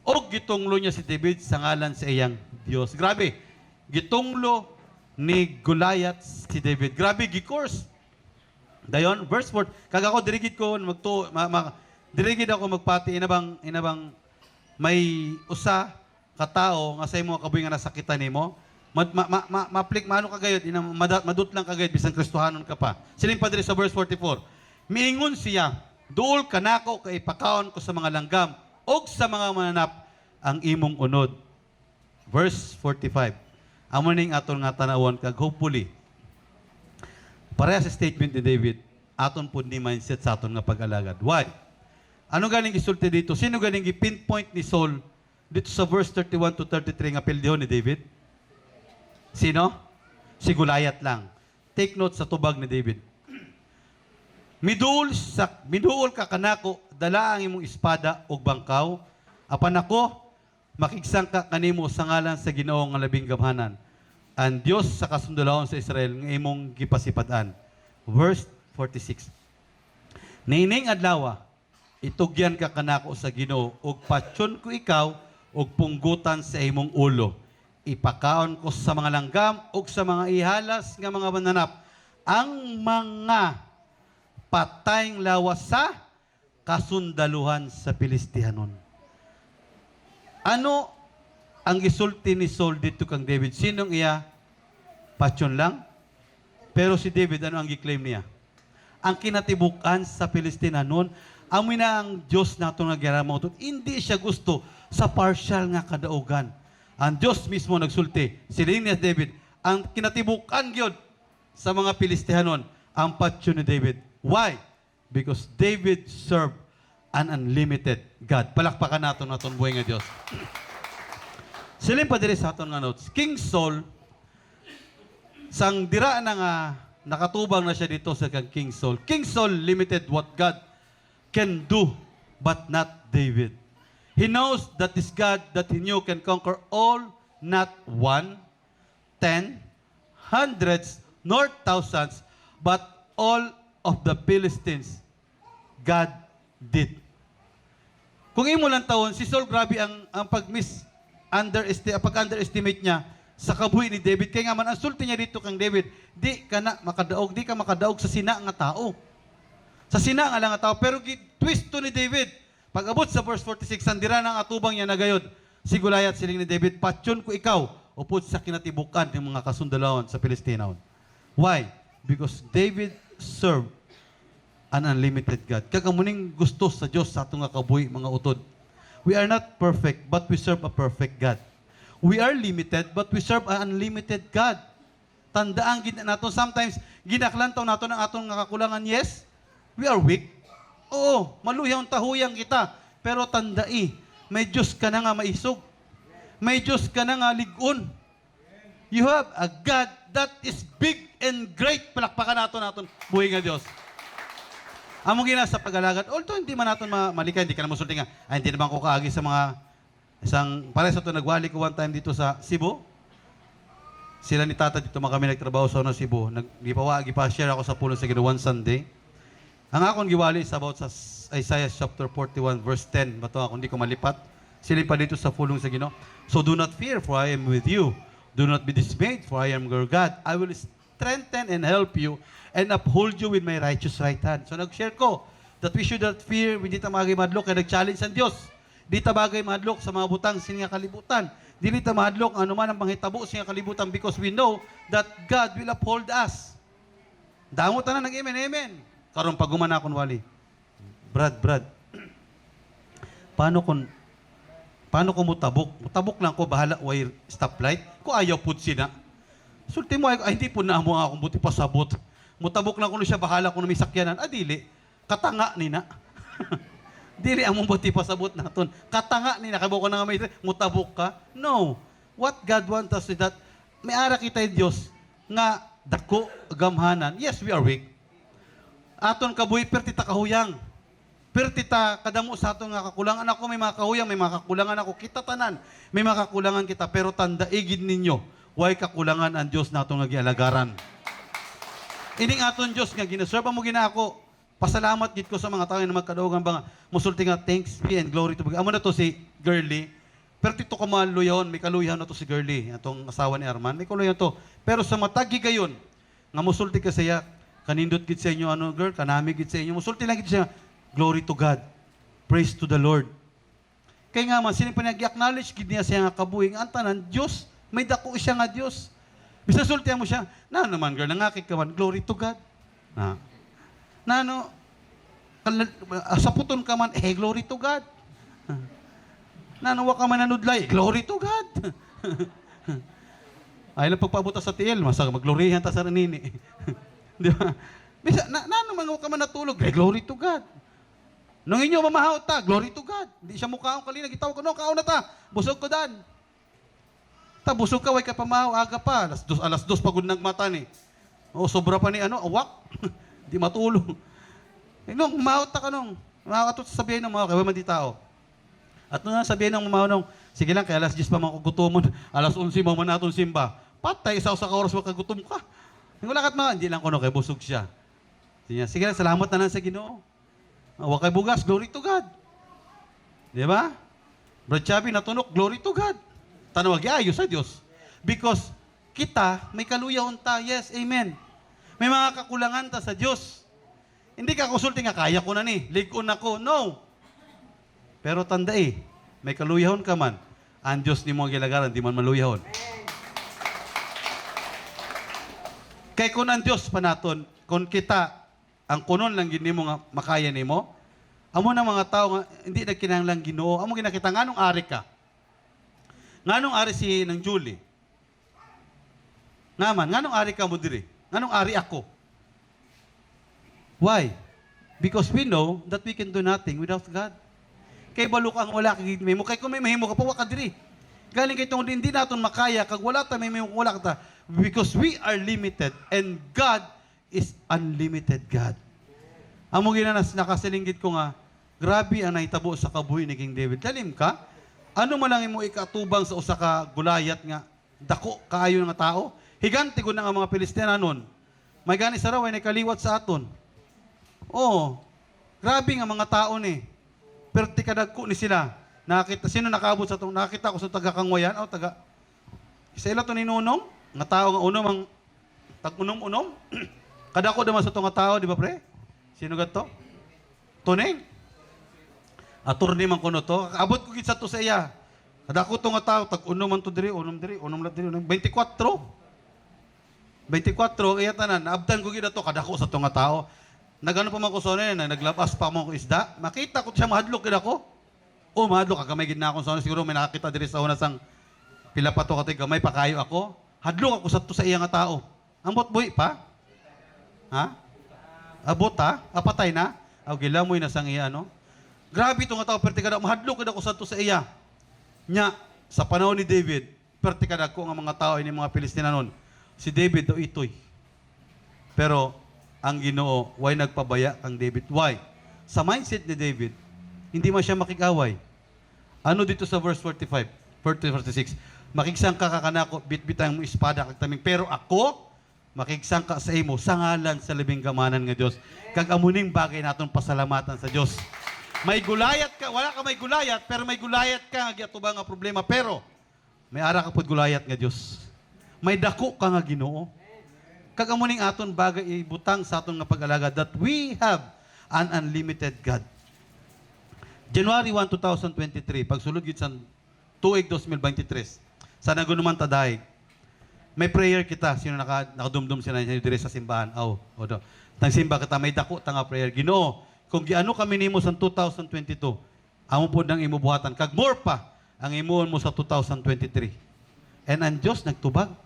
C: Og gitunglo niya si David sa ngalan sa iyang Dios. Grabe. Gitunglo ni Goliath si David. Grabe, gi-course. Dayon, verse 4. Kag ako dirigid ko dirigid ako magpati inabang may usa ka tao nga sa imo kabuhi nga nasakitan nimo. Maplik mano kagayod madut lang kagayod bisan Kristohanon ka pa. Siling pa diri sa verse 44. Miingon siya, duol kanako kay pakaon ko sa mga langgam og sa mga mananap ang imong unod. Verse 45. Amo ning aton nga tanawon kag hopefully pareha sa statement ni David, aton po ni mindset sa aton nga pag-alagad. Why? Ano galing isulti dito? Sino galing i-pinpoint ni Saul dito sa verse 31 to 33 nga apelyido ni David? Sino? Si Goliath lang. Take note sa tubag ni David. Miduol ka kanako, dala ang imong espada o bangkaw, apan ako, makigsang ka kanimo sa ngalan sa Ginoo nga labing gamhanan. Ang Diyos sa kasundalaon sa Israel ng imong gipasipadan. Verse 46. Nining adlaw, itugyan ka kanako sa Ginoo, ug patyon ko ikaw, ug punggutan sa imong ulo. Ipakaon ko sa mga langgam, ug sa mga ihalas nga mga mananap, ang mga patayng lawas sa kasundaluhan sa Pilistianon. Ano ang gisulti ni Saul dito kang David? Sinong iya? Patyon lang? Pero si David, ano ang giklaim niya? ang kinatibukan sa Palestina noon, amoy na ang Diyos nato nga giramao. Hindi siya gusto sa partial nga kadaugan. Ang Diyos mismo nagsulti, siling ni David, ang kinatibukan gyud sa mga Pilistihanon, ang patyo ni David. Why? Because David served an unlimited God. Palakpakan naton buhay nga Diyos. Siling pa diri sa aton nga notes, King Saul, sang dira na nga nakatubang na siya dito sa kang King Saul. King Saul limited what God can do, but not David. He knows that this God that he knew can conquer all, not 1, 10, hundreds, nor thousands, but all of the Philistines, God did. Kung imo lang taon, si Saul grabe ang pag-underestimate niya sa kabuhi ni David. Kaya nga man, ang sulti niya dito kang David, di ka makadaog sa sina nga tao. Sa sina nga lang nga tao. Pero twist to ni David. Pag abot sa verse 46, sandira ng atubang niya na gayod, si Goliath siling ni David, patyon ko ikaw, upod sa kinatibukan ng mga kasundalawon sa Palestina. Why? Because David served an unlimited God. Kagamuning gusto sa Diyos sa atong nga kabuhi, mga utod. We are not perfect, but we serve a perfect God. We are limited, but we serve an unlimited God. Tandaan nato, sometimes ginaklantaw nato ng atong nga kakulangan. Yes, we are weak. Oo, maluyang tahuyang kita. Pero tandai, may Diyos ka na nga maisog. May Diyos ka na nga ligon. You have a God that is big and great. Palakpakan naton buhay nga Diyos. Amo gina sa pag-alagad, although hindi man naton malikay, hindi ka na musulti nga, ay hindi naman ko kaagi sa mga pare sa ito, nagwali ko one time dito sa Cebu. Sila ni Tata dito, kami nagtrabaho sa Cebu. Gipa-share ako sa pulo sa Ginoo one Sunday. Ang akong giwali is about sa Isaiah chapter 41 verse 10. Bato ako, hindi ko malipat. Sila pa dito sa pulong sa Ginoo. So do not fear, for I am with you. Do not be dismayed, for I am your God. I will strengthen and help you and uphold you with my righteous right hand. So nag-share ko that we should not fear, hindi ta magimadlok, kaya nag-challenge ang Diyos. Di ta bagay madlok sa mga butang sininga kalibutan. Dili ta madlok ano man ang panghitabo sininga kalibutan, because we know that God will uphold us. Damo ta na nag-amen, amen. Karon pag gumana kon wali. Brad. Paano ko mutabok? Mutabok lang ko, bahala way stoplight. Ko ayaw pud sina. Sulti mo ay hindi po na mo akong buti pasabot. Mutabok lang ko siya, bahala ko na may sakyanan. Dili. Katanga ni na. Dili ang buti pasabot naton. Katanga ni na. Kabo ko na nga may mutabok ka. No. What God wants us is that may ara kita Diyos nga dako gamhanan. Yes, we are weak. Aton kabuhi pertita kahuyang. Pertita kadamo sa aton nga kakulangan. Ako may mga kahuyang, may mga kakulangan ako. Kita tanan, may mga kakulangan kita. Pero tandaigid ninyo, way kakulangan ang Diyos nato nga gialagaran. Ining aton Diyos nga ginaserve mo gina ako. Pasalamat gid ko sa mga tao nga magkadaogan ba nga musulti nga thanks be and glory to God. Amo na to si Girly. Pero tito ka maluyon, may kaluyahan na to si Girly, atong asawa ni Arman. May kaluyahan to. Pero sa matagi gayon nga musulti ka siya, kanindot gid sa inyo girl, kanami gid sa inyo. Musulti lang gid siya. Glory to God. Praise to the Lord. Kaya nga man sini pa nag-acknowledge gid niya siya nga kabuhi ang tanan Dios. May dako siya nga Dios. Bisa sultihan mo siya. Na naman girl, nangakit ka man. Glory to God. Saputon ka man, glory to God. Nanawa ka man nanudlay, glory to God. Ay lang pagpabuta sa tiil, maglorihan ta sa nini. Di ba? Bisa, naman ka man natulog, glory to God. Nung inyo mamahaw ta, glory to God. Hindi siya mukhaong kalina, gitaw ko, no, kaon na ta, busog ko dan. Busog ka, way ka pamahaw, aga pa, alas dos pagod nagmata ni. O, sobra pa ni awak. Di matulog. Nung umahot ta ka nung, makakatot sabihin ng mga kaya di tao. At nung sabihin ng mga nung, sige lang, kaya alas 10 pa makugutomon, alas 11 mo natin simba. Patay, isa sa oras makagutom ka. Wala kat mga, hindi lang ko kaya busog siya. Sige lang, salamat na lang sa Ginoo. Huwag kay bugas, glory to God. Di ba? Brad Chubby, natunok, glory to God. Tanawag, ayos sa Diyos. Because kita, may kaluyaon ta, yes, amen. May mga kakulangan ta sa Diyos. Hindi ka kusulti nga, kaya ko na ni, ligon ako. No. Pero tandai, may kaluyahon ka man, ang Diyos ni mo ang gilagaran, di man maluyahon. Kay kung ang Diyos pa naton, kung kita, ang kunon lang gid nimo nga makaya nimo. Amo na mga tao nga hindi nagkinahanglan Ginoo. Amo ginakita nganong ari ka? Nganong ari si nang Julie? Nganong ari ka mo diri? Nganong ari ako? Why? Because we know that we can do nothing without God. Kay balok ang wala kay mo. Kay kung may mahimo ka pa wa ka diri. Galing kay tungod hindi naton makaya kag wala ta may mahimo wala ka ta. Because we are limited and God is unlimited God. Amo ginanas nakasalinggit ko nga grabe ang nahitabo sa kabuhi ni King David. Lalim ka? Ano man lang imo ikatubang sa usa ka Goliath nga dako kaayo nga tao? Higante ko na nga mga Pilistena nun. May gani sa raw ay nakaliwat sa aton. Oh, grabe nga mga tao ni. Pero tikadagko ni sila. Nakita sino nakaabot sa tong nakita ko sa taga Kangwayan o taga isa ila to ni Nunong nga tao nga unom ang tag-unom-unom. Kadako naman sa tong nga tao, di ba pre? Sino gadto? Tuneng. Attorney man kuno to. Abot ko gid sa to sa iya. Kadako to nga tao tag-unom man to diri, unom lat diri. 24. 24 iya tanan. Naabtan ko gid ato kadako sa to nga tao. Nagano pa man ko sa naglabas pa mo ko isda. Makita ko siya mahadlok gid ako. Oh, mahadlok ka gamay gid na ako sa siguro may nakakita diri sa una sang pila pa to katay gamay pa kayo ako. Hadlok ako sa to sa iya nga tao. Ambot boy pa? Ha? Abot ha? Apatay na? Aw gilamoy na sang iya no. Grabe to nga tao perti kada mahadlok gid ako sa to sa iya. Nya sa panahon ni David, perti kada ko nga mga tao ini mga Pilistena nun. Si David do itoy. Pero ang Ginoo, why nagpabaya kang David? Why? Sa mindset ni David, hindi man siya makikaway. Ano dito sa verse 45, 46? Makigsangka ka kanako, bitbitang mo espada kag taming, pero ako, makigsangka sa imo, sa ngalan sa libing gamanan nga Diyos. Kag amuning bagay naton pasalamatan sa Diyos. May gulayat ka, wala ka may gulayat, pero may gulayat ka nga giatubang nga problema, pero may ara ka pud gulayat nga Diyos. May dako ka nga Ginoo. Kagamuning aton bagay ibutang sa aton nga pag-alaga that we have an unlimited God. January 1, 2023, pagsulod gid sa tuig 2023, sa nagunuman taday, may prayer kita, sino nakadumdum sila niya dire sa simbahan. O do. Nagsimba kita, may dako ta nga prayer. Ginoo, kung giano kami nimo sa 2022, amo pod nang imubuhatan kag more pa ang imuon mo sa 2023. And ang Diyos nagtubag.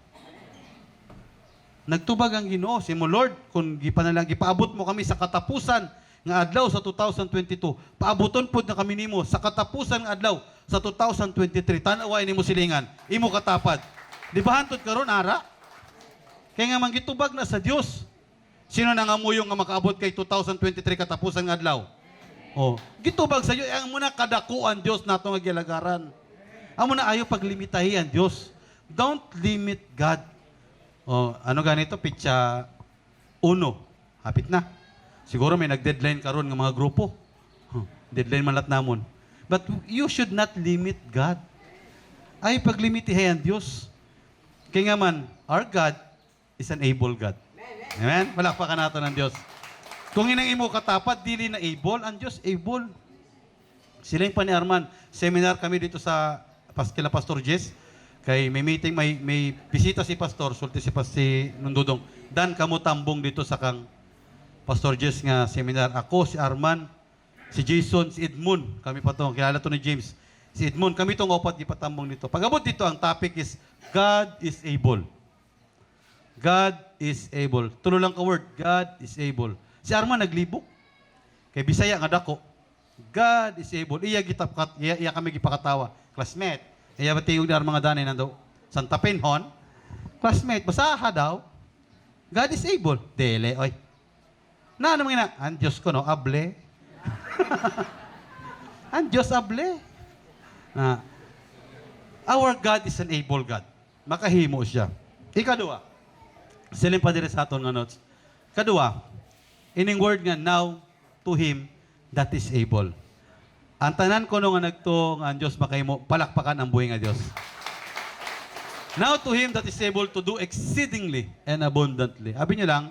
C: Nagtubag ang Ginoo, si mo Lord, kung gipaabot mo kami sa katapusan nga adlaw sa 2022, paaboton pud na kami nimo sa katapusan nga adlaw sa 2023. Tanaway nimo silingan, imo katapad. Di ba hantod karon ara? Kaya nga manggitubag na sa Dios. Sino na nga muyong nga makaabot kay 2023 katapusan nga adlaw? Oh, gitubag sa Dios, ang muna kadakuan Dios nato nga gilagaran. Amo na ayo paglimitahi ang Dios. Don't limit God. Oh, ano ganito? Pitsa 1. Hapit na. Siguro may nag-deadline karon ng mga grupo. Deadline man lat namon. But you should not limit God. Ay paglimitihay ang Diyos. Kaya nga man, our God is an able God. Amen? Palakpakan natin ang Diyos. Kung inang imo katapat, dili na able, ang Diyos able. Sila yung pa ni Arman, seminar kami dito sa kila Pastor Jess. Kay may meeting, may bisita si Pastor, sulti si Nundudong. Dan kamo tambong dito sa kang Pastor Jess nga seminar. Ako, si Arman, si Jason, si Edmund. Kami pa to, kilala to ni James. Si Edmund, kami tong opat gipatambong dito. Pag-abot dito, ang topic is God is able. God is able. Tulo lang ka word, God is able. Si Arman naglibok. Kay Bisaya nga dako. God is able. Iya kami gipakatawa. Classmate. Iya ba tiyog na mga danay nando? Santa Penhon. Classmate, basaha daw. God is able. Dele, oy. Na naman nga, ang Diyos ko, no? Able. Ang Diyos, able. Our God is an able God. Makahimo siya. Ikadua. Siling pa dire sa aton nga notes. Kadua, ining word nga, now to Him that is able. Ang tanan ko nung nga nagto ang Diyos makahimo, palakpakan ang buhay nga Diyos. Now to Him that is able to do exceedingly and abundantly. Abi niyo lang,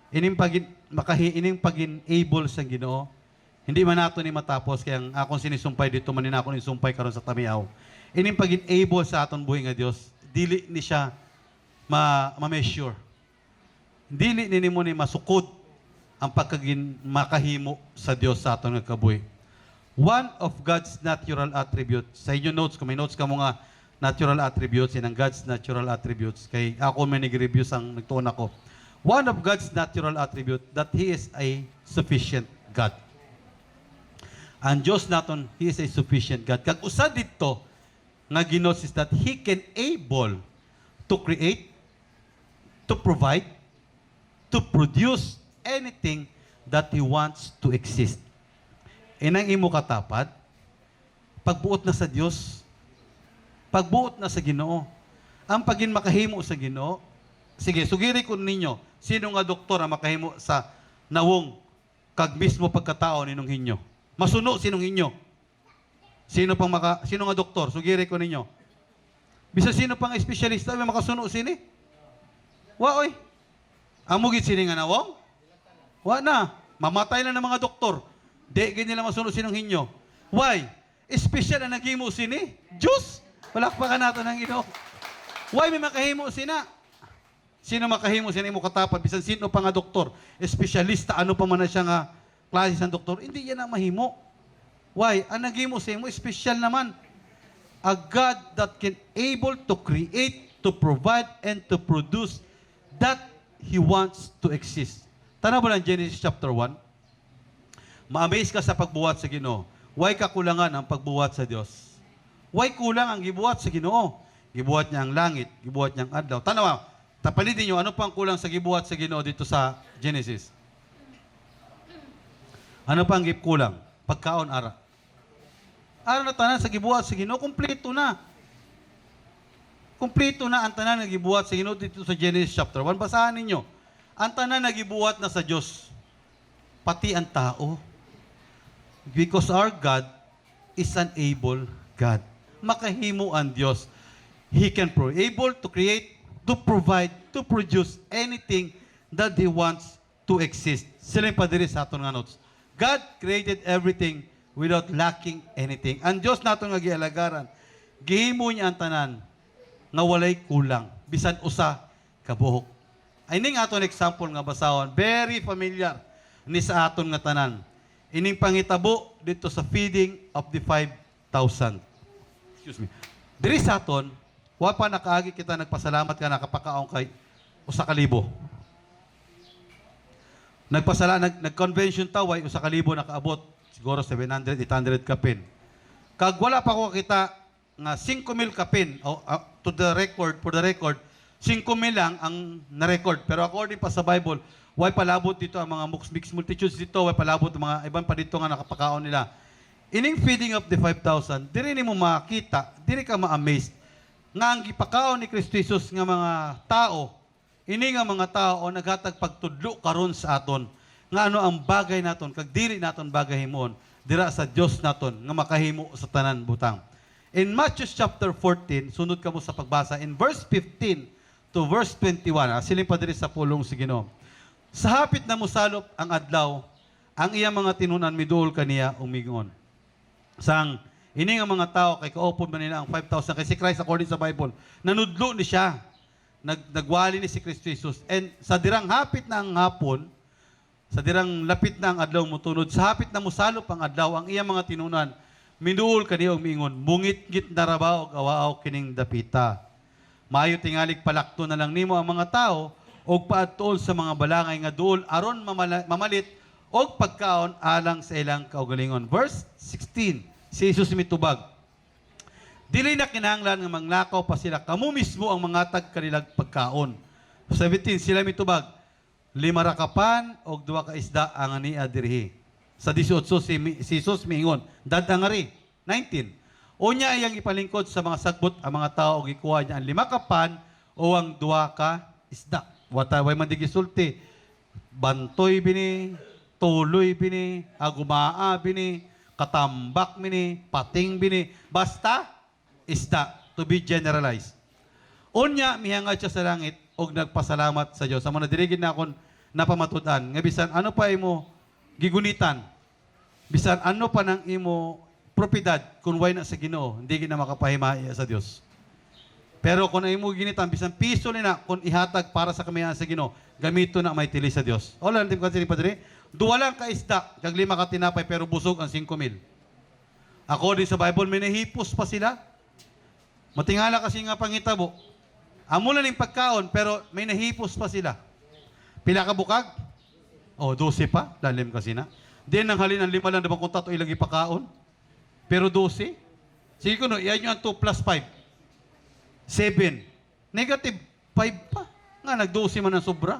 C: ining pagin able sa Ginoo, hindi man nato ni matapos kaya akong sinisumpay dito man ako ni sumpay karon sa Tamiaw. Ining pagin able sa aton buhay nga Dios, dili ni siya ma-measure. Dili ni nimo ni masukod ang pagkagin makahimo sa Dios sa aton nga kabuhi. One of God's natural attributes. Sa inyo notes, kung may notes ka mga natural attributes, yan ang God's natural attributes. Kay ako may nag-review sang nagtuon ako. One of God's natural attribute that He is a sufficient God. Ang Diyos naton, He is a sufficient God. Kag usa dito nga ginos is that He can able to create, to provide, to produce anything that He wants to exist. Inang imo katapat, pagbuot na sa Dios, pagbuot na sa Ginoo, ang pagin makahimo sa Ginoo, sige, sugiri ko ninyo, sino nga doktor ang makahimo sa nawong kag mismo pagkatao ninong hinyo? Masuno sinong hinyo? Sino nga doktor? Sugiri ko ninyo. Bisa sino pang espesyalista may makasuno sini? Wa oy. Amugit sini nga nawong? Wa na. Mamatay na ng mga doktor. Di ganyan nila masuno sinong hinyo. Why? Espesyal na naghimo sini? Diyos! Palakpakan natin ang Ginoo. Why may makahimo sina? Sino makahimo sina imo katapat? Bisan sino pa nga doktor? Espesyalista, ano pa man na siya nga klase ng doktor? Hindi yan ang mahimo. Why? Ang naghimo sa imo, espesyal naman. A God that can able to create, to provide, and to produce that He wants to exist. Tanaw mo lang Genesis chapter 1. Ma-amaze ka sa pagbuhat sa Ginoo. Why kakulangan ang pagbuhat sa Dios? Why kulang ang gibuhat sa Ginoo? Gibuhat niya ang langit, gibuhat niya ang adlaw. Tanaw, tapalitin niyo, ano pang kulang sa gibuhat sa Ginoo dito sa Genesis? Ano pang kulang? Pagkaon, ara. Ara na tanan sa gibuhat sa Ginoo, kumpleto na. Kumpleto na ang tanan na gibuhat sa Ginoo dito sa Genesis chapter 1. Basahan ninyo. Ang tanan na gibuhat na sa Dios, pati ang tao. Because our God is an able God. Makahimo ang Diyos. He can able to create, to provide, to produce anything that He wants to exist. Sila yung padiri sa aton nga notes. God created everything without lacking anything. Ang Diyos nato nga gialagaran, gihimo niya ang tanan nga walay kulang, bisan usa ka buhok. Ay ning aton example nga basahon, very familiar ni sa aton nga tanan. Ining pangitabo dito sa feeding of the 5,000. Excuse me. Diri sa aton, wa pa nakaagi kita nagpasalamat ka nakapakaong kay usa ka libo. Nag-convention taway usa ka libo nakaabot siguro 700, 800 kapin. Kag wala pa ko kita nga 5,000 kapin for the record 5,000 lang ang na-record. Pero according pa sa Bible, way palabot dito ang mga mixed multitudes dito, way palabot ang mga ibang pa dito nga nakapakaon nila. Ining feeding of the 5,000, diri nimo makita, diri ka ma-amazed nga ang gipakaon ni Kristo Jesus nga mga tao, ini nga mga tao naghatag pagtudlo karon sa aton nga ano ang bagay naton kag dili naton bagay himon dira sa Dios naton nga makahimo sa tanan butang. In Matthew chapter 14, sunod kamo sa pagbasa in verse 15 to verse 21, siling pa diri sa pulong sa Ginoo. Sa hapit na musalop ang adlaw, ang iyang mga tinunan miduol kaniya umigon. Sang ini nga mga tao kay kaupod man nila ang 5,000 kay si Christ according sa Bible. Nanudlo ni siya. Nagwali ni si Kristo Jesus. And sa dirang hapit na ang hapon, sa dirang lapit na ang adlaw mutunod, sa hapit na musalop ang adlaw, ang iyang mga tinunan miduol kaniya umiingon, mungit-ngit na rabaw og awaaw kining dapita. Maayo tingalig palakto na lang nimo ang mga tao og paadtol sa mga balangay nga duol aron mamalit og pagkaon alang sa ilang kaugalingon. Verse 16, si Jesus mitubag. Dili na kinahanglan nga manglakaw pa sila, kamo mismo ang mangatag kanilang pagkaon. 17, sila mitubag, 5 rakapan og 2 ka isda ang ania dirhi. Sa 18, si Jesus miingon, dadangari. 19, unya iyang ipalingkod sa mga sagbot ang mga tao og ikuha niya ang 5 kapan o ang 2 ka isda. Wataway man digisulti, bantoy bini, tuloy bini, agumaa bini, katambak bini, pating bini, basta isda, to be generalized. Unya, mihangad siya sa langit og nagpasalamat sa Dios. Sa mga nadirigin na akong napamatudan, nga bisan ano pa imo gigunitan, bisan ano pa nang imo propiedad kung way na sa Ginoo, hindi gina makapahimaya sa Dios. Pero kung ay mo ginitan, bisan piso nila, kung ihatag para sa kamayan sa Ginoo, gamito na may tili sa Dios. O lang, kasi ni Padre, duwa lang ka isda, kag 5 ka tinapay, pero busog ang 5,000. Ako din sa Bible, may nahipos pa sila. Matingala kasi nga pangitabo. Amo lang yung pagkaon, pero may nahipos pa sila. Pila ka bukag? O, 12 pa, lalim kasi na. Then, nang halin ang 5 lang, diba kung tato ilang ipakaon? Pero 12? Sige ko, no, iyan nyo ang 2 plus 5. 7. Negative 5 pa. Nga, nag-12 man ang sobra.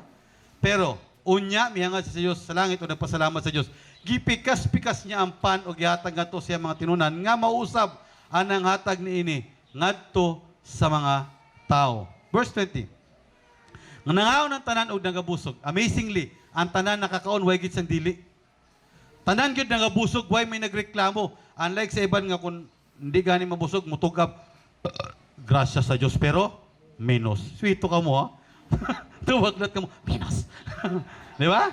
C: Pero, unya, miyangad sa Diyos sa langit o nagpasalamat sa Diyos. Gipikas-pikas niya ang pan o gihatag nga to siya mga tinunan nga mausab anang hatag ni ini ngadto sa mga tao. Verse 20. Nga nangaon ng tanan og nagabusog. Amazingly, ang tanan nakakaon way gid sang dili. Tanan gyud nagabusog way may nagreklamo. Unlike sa iban nga kung hindi gani mabusog mutugab grasya sa Dios pero menos. Sweeto ka mo ha. Tuwaglat ka mo menos. Di ba?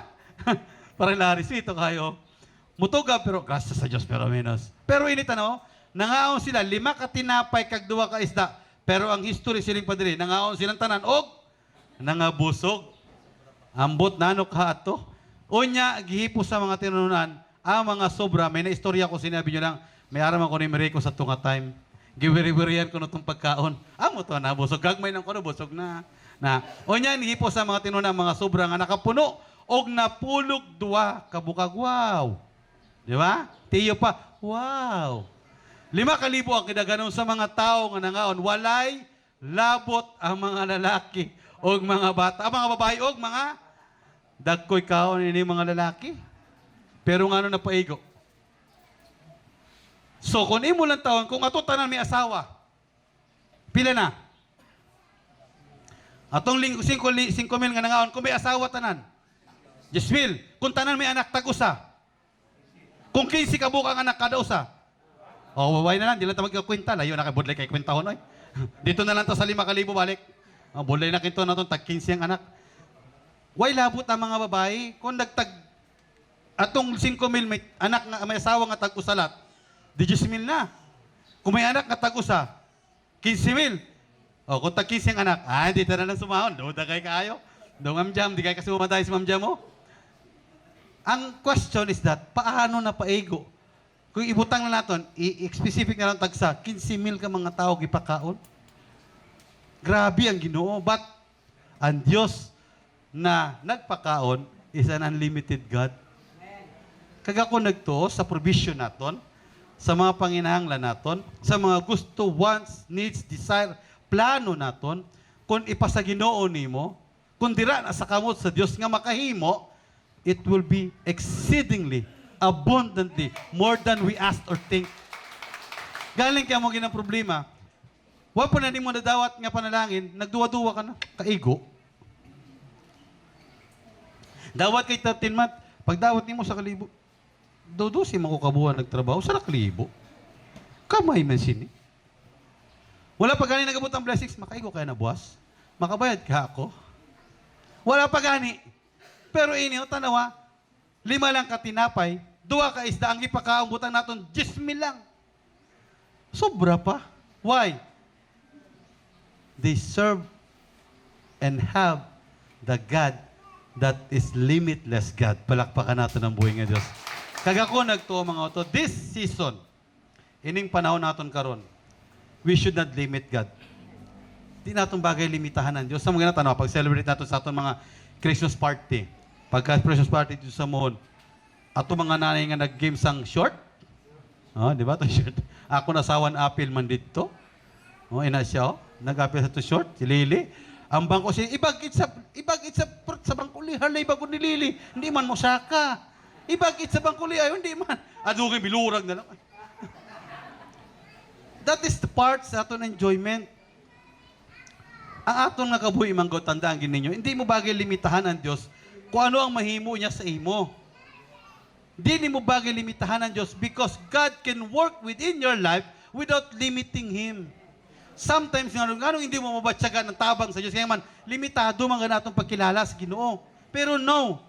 C: Para lari sweeto kayo. Mutugab pero grasya sa Dios pero menos. Pero ini tanaw, nangaon sila 5 ka tinapay kag 2 ka isda. Pero ang history siling padre, nangaon silang tanan og nangabusog. Ambot nanok ha ato. Unya gihipos sa mga tinunan ang mga sobra. May na istorya ko sinabi nyo lang. May araman ko ni Merico sa tunga time. Giwiri-wirihan ko na itong pagkaon. Amo to na busog. Gagmay ng kuno busog na. Unya gihipos sa mga tinunan mga sobra nga nakapuno og napulog 2 kabukag. Wow. Di ba? Tiyo pa. Wow. 5,000 ang kidaganon sa mga tao nga nangaon. Walay labot ang mga lalaki o mga bata. Ang mga babae o mga dagkoy kaon ini mga lalaki. Pero nga na paigo. So kung imo lang taon, kung ato tanan may asawa, pila na? Atong 5,000 nga nangaon, kung may asawa tanan, 10,000. Kung tanan may anak, tag-usa. Kung 15 ka bukang anak, kada usa. O, waway na lang, di lang ito magkakwenta. Layo na kay budlay kay kwentahon, oy. Dito na lang to sa 5,000 balik. Budlay na kinto na to, tag 15 ang anak. Way labot ang mga babae. Kung nagtag, atong 5,000 may anak nga, may asawa nga tag-usalat, di 10,000 na. Kung may anak nga tag-usa, 15,000. O, kung tag 15 ang anak, dito na lang sumahon. Duda kay kaayo. Do Ma'am Jam, di kay kasi umatay si Ma'am Jam mo. Ang question is that, paano na paigo? Kung ibutang na natin, i-specific na lang tagsa, 15,000 ka mga tao gipakaon. Grabe ang Ginoo. But, ang Diyos na nagpakaon is an unlimited God. Kagako nagtuo sa provision naton, sa mga panginahanglan naton, sa mga gusto, wants, needs, desire, plano naton, kung ipasa Ginoo nimo, kung dira na sa kamot sa Dios nga makahimo, it will be exceedingly, abundantly, more than we ask or think. Galing kaya mo ginang problema, wa po na mo nadawat nga panalangin, nagduwa-duwa ka na, kaigo. Dawat kay 13 month, pag dawat nimo sa kalibo, dodosi mo ko kabuhan nagtrabaho sa kalibo. Kamay man sini. Wala pa gani nagabot ang blessings, makaigo kaya na buwas. Makabayad ka ako. Wala pa gani. Pero ini tanawa, 5 lang ka tinapay, 2 ka isda ang ipakaumbutan naton 10,000 lang. Sobra pa. Why? They serve and have the God that is limitless God. Palakpakan natin ang buhay ng Diyos. Kagako nagtuo mga oto, this season, ining panahon naton karon, we should not limit God. Di natin bagay limitahan ng Diyos. Sa mga tanaw, pag-celebrate natin sa aton mga Christmas party, pagka-Christmas party dito sa Mohon, ato mga nanay nga nag-game sang short, di ba? Short. Ako nasawan apil man dito. Ina siya, nag-apil sa to short, si Lily. Ang bangko siya, ibagit sa bangkuli, halay bago ni Lily. Hindi man mo saka. Ibagit sa bangkuli, ay hindi man. Adugay, bilurag na lang. That is the part sa aton enjoyment. Ang aton nakabuhi manggo, tandaan ninyo, hindi mo bagay limitahan ang Diyos kung ano ang mahimo niya sa imo. Hindi mo bagay limitahan ng Diyos because God can work within your life without limiting Him. Sometimes, nga hindi mo mabatsagan ng tabang sa Diyos, kaya man, limitado man nga natong pagkilala sa Ginoo. Pero no,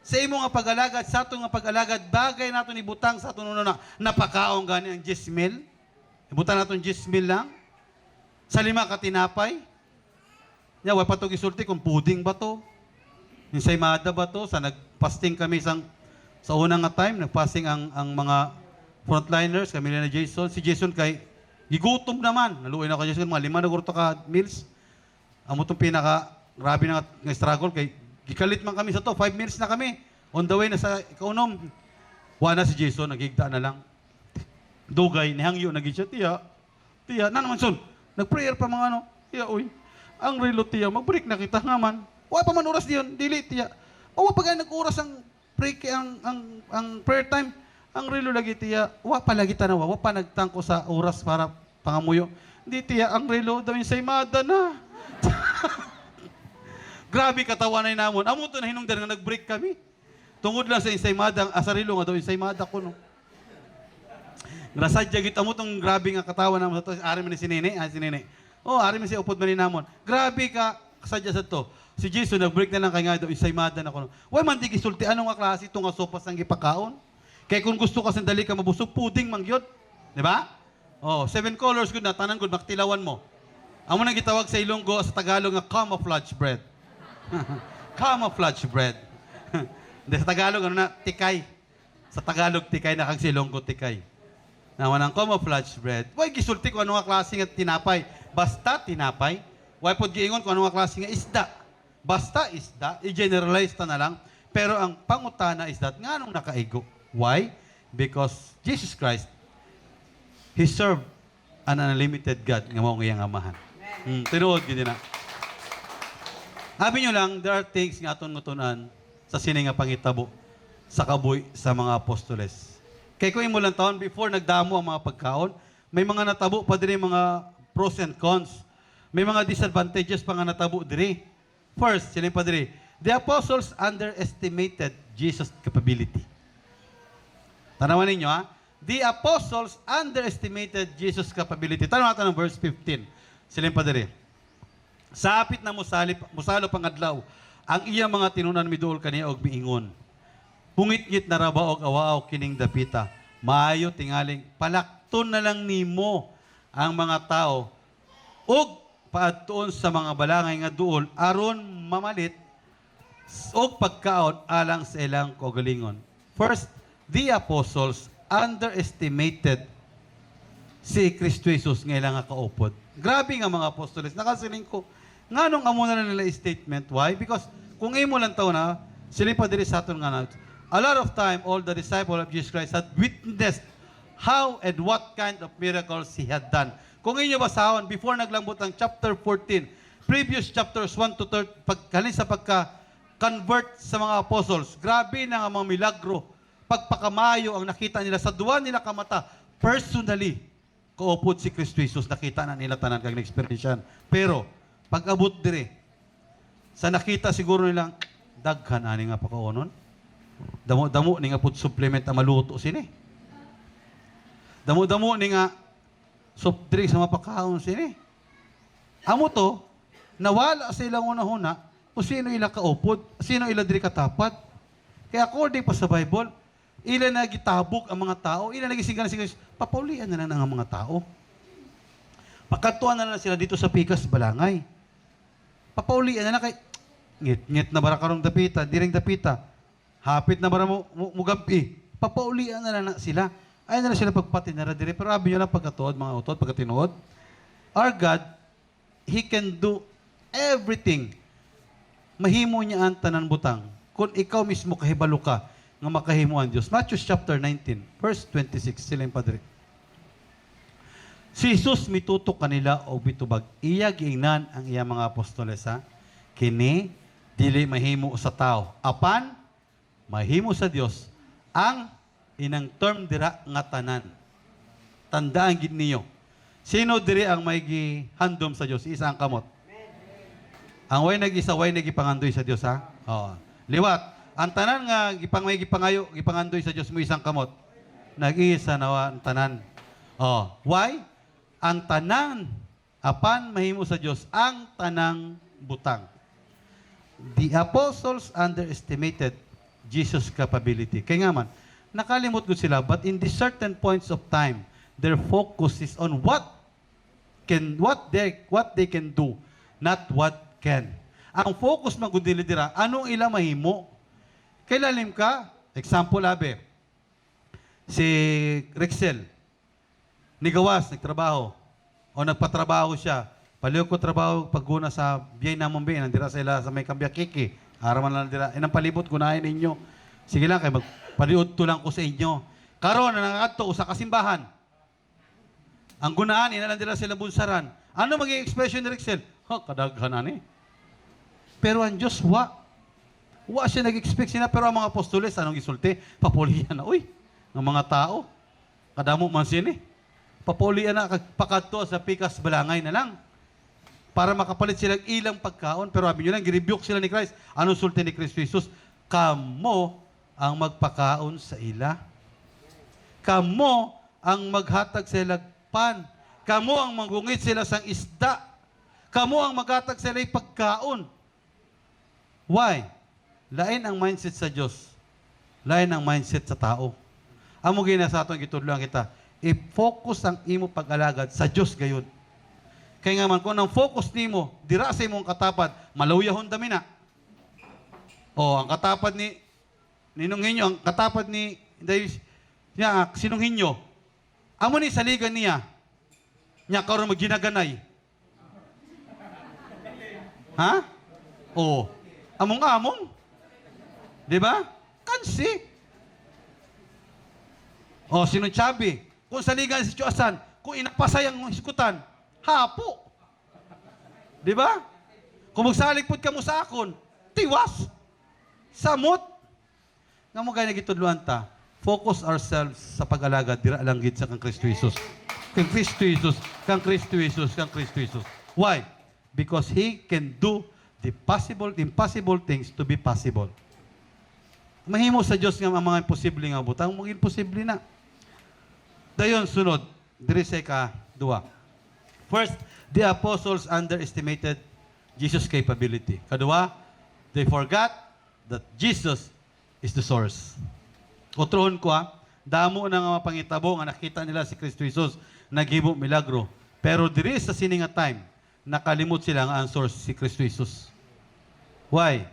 C: sa imo nga pag-alagad, sa atong nga pag-alagad, bagay naton ibutang sa atong na napakaong gani ang 10,000. Ibutang naton 10,000 lang. Sa 5 ka tinapay. Ya, wa pa to gisulti kung puding ba to. Ensaymada ba to? Sa nagpasting kami sa unang nga time, nagpasting ang mga frontliners, kami na Jason. Si Jason kay gigutom naman. Naluoy na ka Jason, mga 5 na gurto ka meals. Amo itong grabe na nga struggle kay gikalit man kami sa to. 5 minutes na kami. On the way na sa ikaunom. Wala si Jason, nagigda na lang. Dugay, nihangyo, naging siya, tiya, na naman son. Nag-prayer pa mga ano, tiya, uy. Ang relo, tiya, mag-break na kita nga man. Wala pa man oras diyon, dili, tiya. O, pag nag-oras ang break, ang prayer time, ang relo lagi, tiya, wala pa lagi tanawa, wala pa nagtangko sa oras para pangamuyo. Hindi, tiya, ang relo, dawin sa imada na. Grabe katawan na namon. Amo to na hinungdan nga nag-break kami. Tungod lang sa ensaymada, ang asarilo nga daw ensaymada ko no. Grasadya git amo tong grabe nga katawan namo sa to. Ari man ni si Nene, Oh, ari man si upod man ni namon. Grabe ka kasadya sa to. Si Jesus nag-break na lang kay nga daw ensaymada na ko no. Way man di gisulti ano nga klase to nga sopas ang gipakaon. Kay kung gusto ka sandali ka mabusog, puding man gyud. Di ba? Oh, 7 colors gud na tanan gud maktilawan mo. Amo nang gitawag sa Ilonggo sa Tagalog nga camouflage bread. Camouflage bread. Hindi, sa Tagalog, ano na, tikay. Sa Tagalog, tikay na kang Silonggo, tikay. Naman ang camouflage bread. Why gisulti kung ano nga klase nga tinapay. Basta tinapay. Why pod giingon kung ano nga klase nga isda. Basta isda, i-generalize ta na lang. Pero ang pangutana is that, nga nung nakaigo. Why? Because Jesus Christ, He served an unlimited God nga mao ngayang amahan. Tinuod gid na. Sabi nyo lang, there are things nga aton ngutunan sa sini nga pangitabo sa kabuy sa mga apostoles. Kaya kung imo lang taon, before nagdamo ang mga pagkaon, may mga natabo pa diri mga pros and cons. May mga disadvantages pa nga natabo diri. First, sila pa diri, the apostles underestimated Jesus' capability. Tanawan ninyo ha? The apostles underestimated Jesus' capability. Tanawan natin ang verse 15. Sila pa diri. Sa apit na musalo pangadlaw, ang iya mga tinunan miduol kaniya og miingon. Hungit-ngit na raba og awaaw kining dapita. Maayo tingaling palakton na lang nimo ang mga tao og paadtuon sa mga balangay nga duol aron mamalit og pagkaon alang sa ilang kaugalingon. First, the apostles underestimated si Kristo Jesus nga ilang kaupod. Grabe nga mga apostoles. Nakasiling ko, nga nung amo na nila statement. Why? Because kung imo lang taon na, sila pa diri sa aton nga na, a lot of time, all the disciples of Jesus Christ had witnessed how and what kind of miracles He had done. Kung inyo basahon, before naglambot ang chapter 14, previous chapters 1 to 3, pagkalin sa pagka-convert sa mga apostles, grabe na nga mga milagro, pagpakamayo ang nakita nila sa duwa nila kamata, personally, kaupod si Kristo Jesus, nakita na nila tanan kag na-experience. Pero, pag-abot dire, sa nakita siguro nilang, daghan ani nga pakaunon. Damo-damo ni nga pud supplement ang maluto sini. Damo-damo ni nga soft drinks sa mapakaon sini. Amo to, nawala sa ilang una-huna, kung sino ilang kaupod, sino ilang diri katapat. Kaya according pa sa Bible, ilan na gitabog ang mga tao, ilan na gisingan-singan, papaulian na lang ang mga tao. Pagkatuan na lang sila dito sa Pikas, Balangay. Papaulian na lang kay, ngit-ngit na bara karong dapita, diring dapita, hapit na bara mo gabi, papaulian na lang na sila. Ay na lang sila pagpatinara dire, pero abi nyo lang pagkatuod, mga utod, pagkatinuod. Our God, He can do everything. Mahimo niya ang tanan butang. Kung ikaw mismo kahibalo ka, nga makahimo ang Diyos. Matthew chapter 19, verse 26, sila yung padre. Si Jesus mitutok kanila o bitubag. Iya giingnan ang iya mga apostoles ha. Kini dili mahimo sa tao. Apan mahimo sa Dios ang inang term dira nga tanan. Tandaan gid niyo. Sino diri ang may gihandom sa Dios? Isa ang kamot. Ang way nag-isa way nagipangandoy sa Dios ha. Oo. Liwat. Ang tanan nga may gipangayo, gipangandoy sa Dios mo isang kamot. Nag-iisa nawa ang tanan. Oh, why? Ang tanan apan mahimo sa Dios ang tanang butang. The apostles underestimated Jesus' capability. Kaya nga man, nakalimot ko sila, but in the certain points of time, their focus is on what what they can do, not what can. Ang focus magudili dira, anong ila mahimo? Kailalim ka, example labi, si Rexel, nigawas, nagtrabaho, o nagpatrabaho siya, paliw ko trabaho pagguna sa biyay namang biyay, nandira sila sa may Kambyakiki, araman lang nandira, inang palibot, gunahin ninyo. Sige lang, kayo magpaliot to lang ko sa inyo. Karon na nangadto sa kasimbahan, ang gunaan, inalandira sila bunsaran. Ano maging expression ni Rexel? Kadaghanan eh. Pero ang Diyos, wa siya nag-expect sila, pero ang mga apostoles, anong isulti? Papulian na, uy, ng mga tao. Kadamo man sini. Papulian na, pakadto sa pikas balangay na lang. Para makapalit sila ilang pagkaon. Pero sabi nyo lang, girebuke sila ni Christ. Anong sulti ni Kristo Jesus? Kamo ang magpakaon sa ila. Kamo ang maghatag sa ilang pan. Kamo ang manggungit sila sang isda. Kamo ang maghatag sila ng pagkaon. Why? Lain ang mindset sa Diyos. Lain ang mindset sa tao. Amo gina sa atong gitudloan kita. I-focus ang imo pag-alagad sa Diyos gayon. Kaya nga man, kung ang focus nimo, dira sa imong katapad, malawiyahon dami na. O, ang katapad ni Ninong Hinyo, ang katapad ni Sinong Hinyo, amo ni saligan niya, niya karon maginaganay. Ha? O, among-among. Di ba? Kansi. O, sinong Chabi, kung saligan si Chuasan, kung inapasayang iskutan, hapo. Di ba? Kung magsaligpod ka mo sa akon, tiwas. Samot. Nga mo gaya nagitudluan ta, focus ourselves sa pag-alagad, dira lang gid sa kang Kristo Jesus. Kang Kristo Jesus, kang Kristo Jesus, kang Kristo Jesus. Why? Because He can do the impossible things to be possible. Mahimo sa Diyos nga ang mga imposible nga butang, mga imposible na. Dayon sunod, diri sa ika-2. First, the apostles underestimated Jesus' capability. Kadua, they forgot that Jesus is the source. Utrohon ko damo na nga mapangitabo nga nakita nila si Kristo Jesus naghimo milagro. Pero diri sa sininga time, nakalimot sila nga ang source si Kristo Jesus. Why?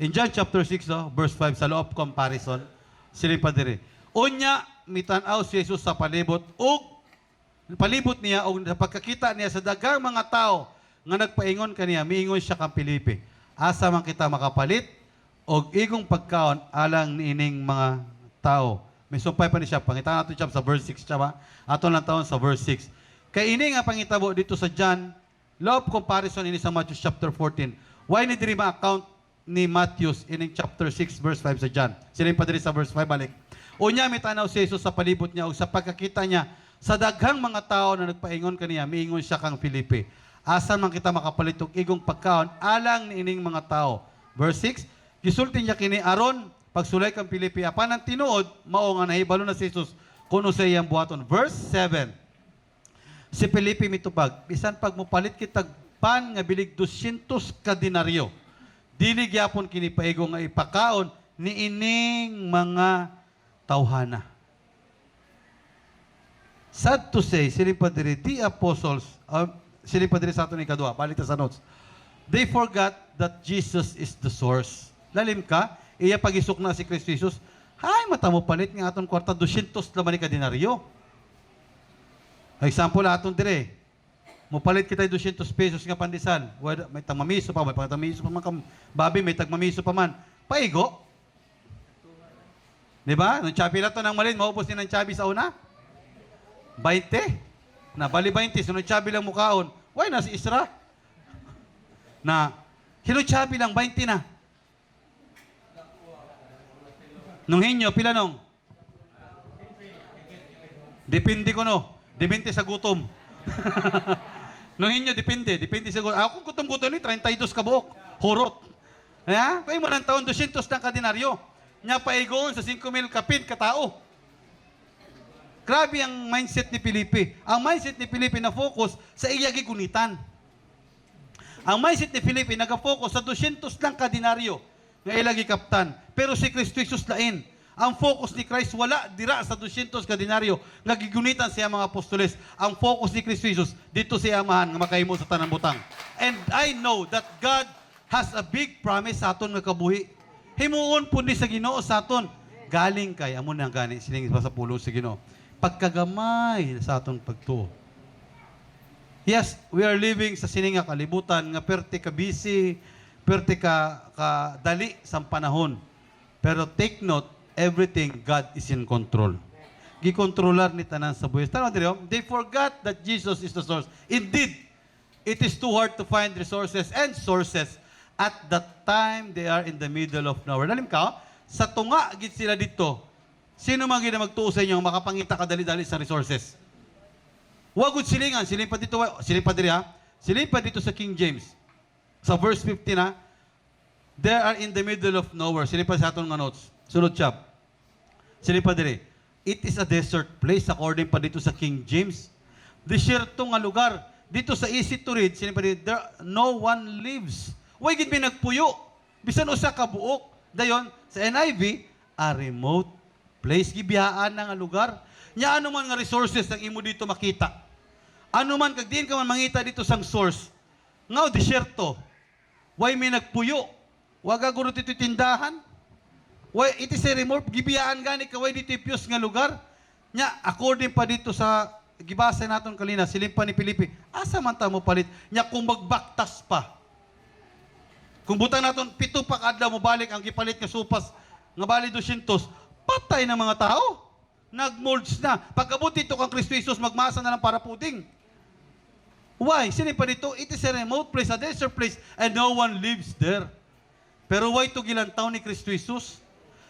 C: In John chapter 6, verse 5, sa law of comparison, sila pa diri. Unya, mitanaw si Jesus sa palibot niya o sa pagkakita niya sa dagang mga tao nga nagpaingon kaniya, miingon siya kang Pilipi. Asa man kita makapalit o igong pagkaon alang niining mga tao. May sumpay pa ni siya. Pangita natin siya sa verse 6 siya ba? Ato lang taon sa verse 6. Kay ini nga pangitabo dito sa John, law of comparison ini sa Matthew chapter 14. Why ni diri ma-account ni Matthew ining chapter 6 verse 5 sa John? Sila pa diri sa verse 5 balik. Unya mitanaw si Jesus sa palibot niya o sa pagkakita niya sa daghang mga tao na nagpaingon kaniya, miingon siya kang Filipe. Asan man kita makapalit og igong pagkaon alang niining mga tao. Verse 6, gisulti niya kini aron pagsulay kang Filipe apan ang tinuod mao nga nahibalo na si Jesus kuno sa iyang buhaton. Verse 7. Si Filipe mitubag, bisan pag mopalit kitag pan nga bilig 200 ka denaryo. Dili gyapon kini paigong nga ipakaon niining mga tawhana. Sad to say, siling pa diri, the apostles, siling pa diri sa ato ni kadua, balik sa notes. They forgot that Jesus is the source. Lalim ka, iya pagisok na si Kristo Jesus, hay, mata mo palit nga atong kwarta, 200 laman ka denaryo. Example, atong dire, mo palit kita 200 pesos nga pandesal, may tagmamiso pa, may pangtamiso pa man, babi, may tagmamiso pa man, paigo. Diba? Nung chabi lang ito ng malin, maubos din ng chabi sa una. 20. Na bali 20, sunod chabi lang mukaon. Why na si Isra? Na, hinutsabi lang, 20 na. Nung hinyo, pila nung? Depende ko no. Depende sa gutom. Nung hinyo, depende sa gutom. Ako kung gutom ni 32 ka buok. Hurot. Kaya, kaya mo ng taon, 200 ng kadinaryo. Nya paigon sa 5,000 kapit katao. Grabe ang mindset ni Filipe. Ang mindset ni Filipe na focus sa iyagi gunitan. Ang mindset ni Filipe nag-focus sa 200 lang ka denaryo nga ilagi kaptan. Pero si Kristo Jesus lain. Ang focus ni Christ wala dira sa 200 ka denaryo nga gigunitan siya mga apostoles. Ang focus ni Kristo Jesus dito siya amahan nga makahimo sa tanang butang. And I know that God has a big promise sa aton nga kabuhi. Himuon po ni sa Ginoo sa aton. Galing kay amo nang gani sining sa pulo sa Ginoo. Pagkagamay sa aton pagtuo. Yes, we are living sa sining nga kalibutan nga perte ka busy, perte ka dali sa panahon. Pero take note, everything, God is in control. Gikontrolar ni tanan sa buhis. Tama dito, they forgot that Jesus is the source. Indeed, it is too hard to find resources and sources at that time they are in the middle of nowhere. Dalim ka, sa tunga gid sila dito. Sino man gina magtuo sa inyo makapangita ka dali-dali sa resources? Wagud silingan, siling pa dito sa King James. Sa verse 15 na, they are in the middle of nowhere. Siling pa sa aton nga notes. Sunod siya. Siling pa diri. It is a desert place according pa dito sa King James. Desierto nga lugar. Dito sa easy to read, siling pa diri, there no one lives. Way gid mi nagpuyo. Bisan usa ka buok. Dayon sa NIV, a remote place gibiyaan na nga lugar. Nya ano man nga resources ang imo dito makita. Ano man kag diin ka man mangita dito sang source. Nga desierto. Way mi nagpuyo. Waga guro dito tindahan. Way it is a remote gibiyaan gani ka way dito piyos nga lugar. Nya according pa dito sa gibasa naton kanina siling pa ni Filipe. Asa man ta mo palit? Nya kung magbaktas pa. Kung butang naton pito pa kadlaw mo balik ang gipalit nga supas nga bali 200, patay na mga tao. Nagmolds na. Pagkabot dito kang Kristo Jesus, magmasa na lang para puting. Why? Sino pa dito? It is a remote place, a desert place, and no one lives there. Pero why to gilantaw ni Kristo Jesus?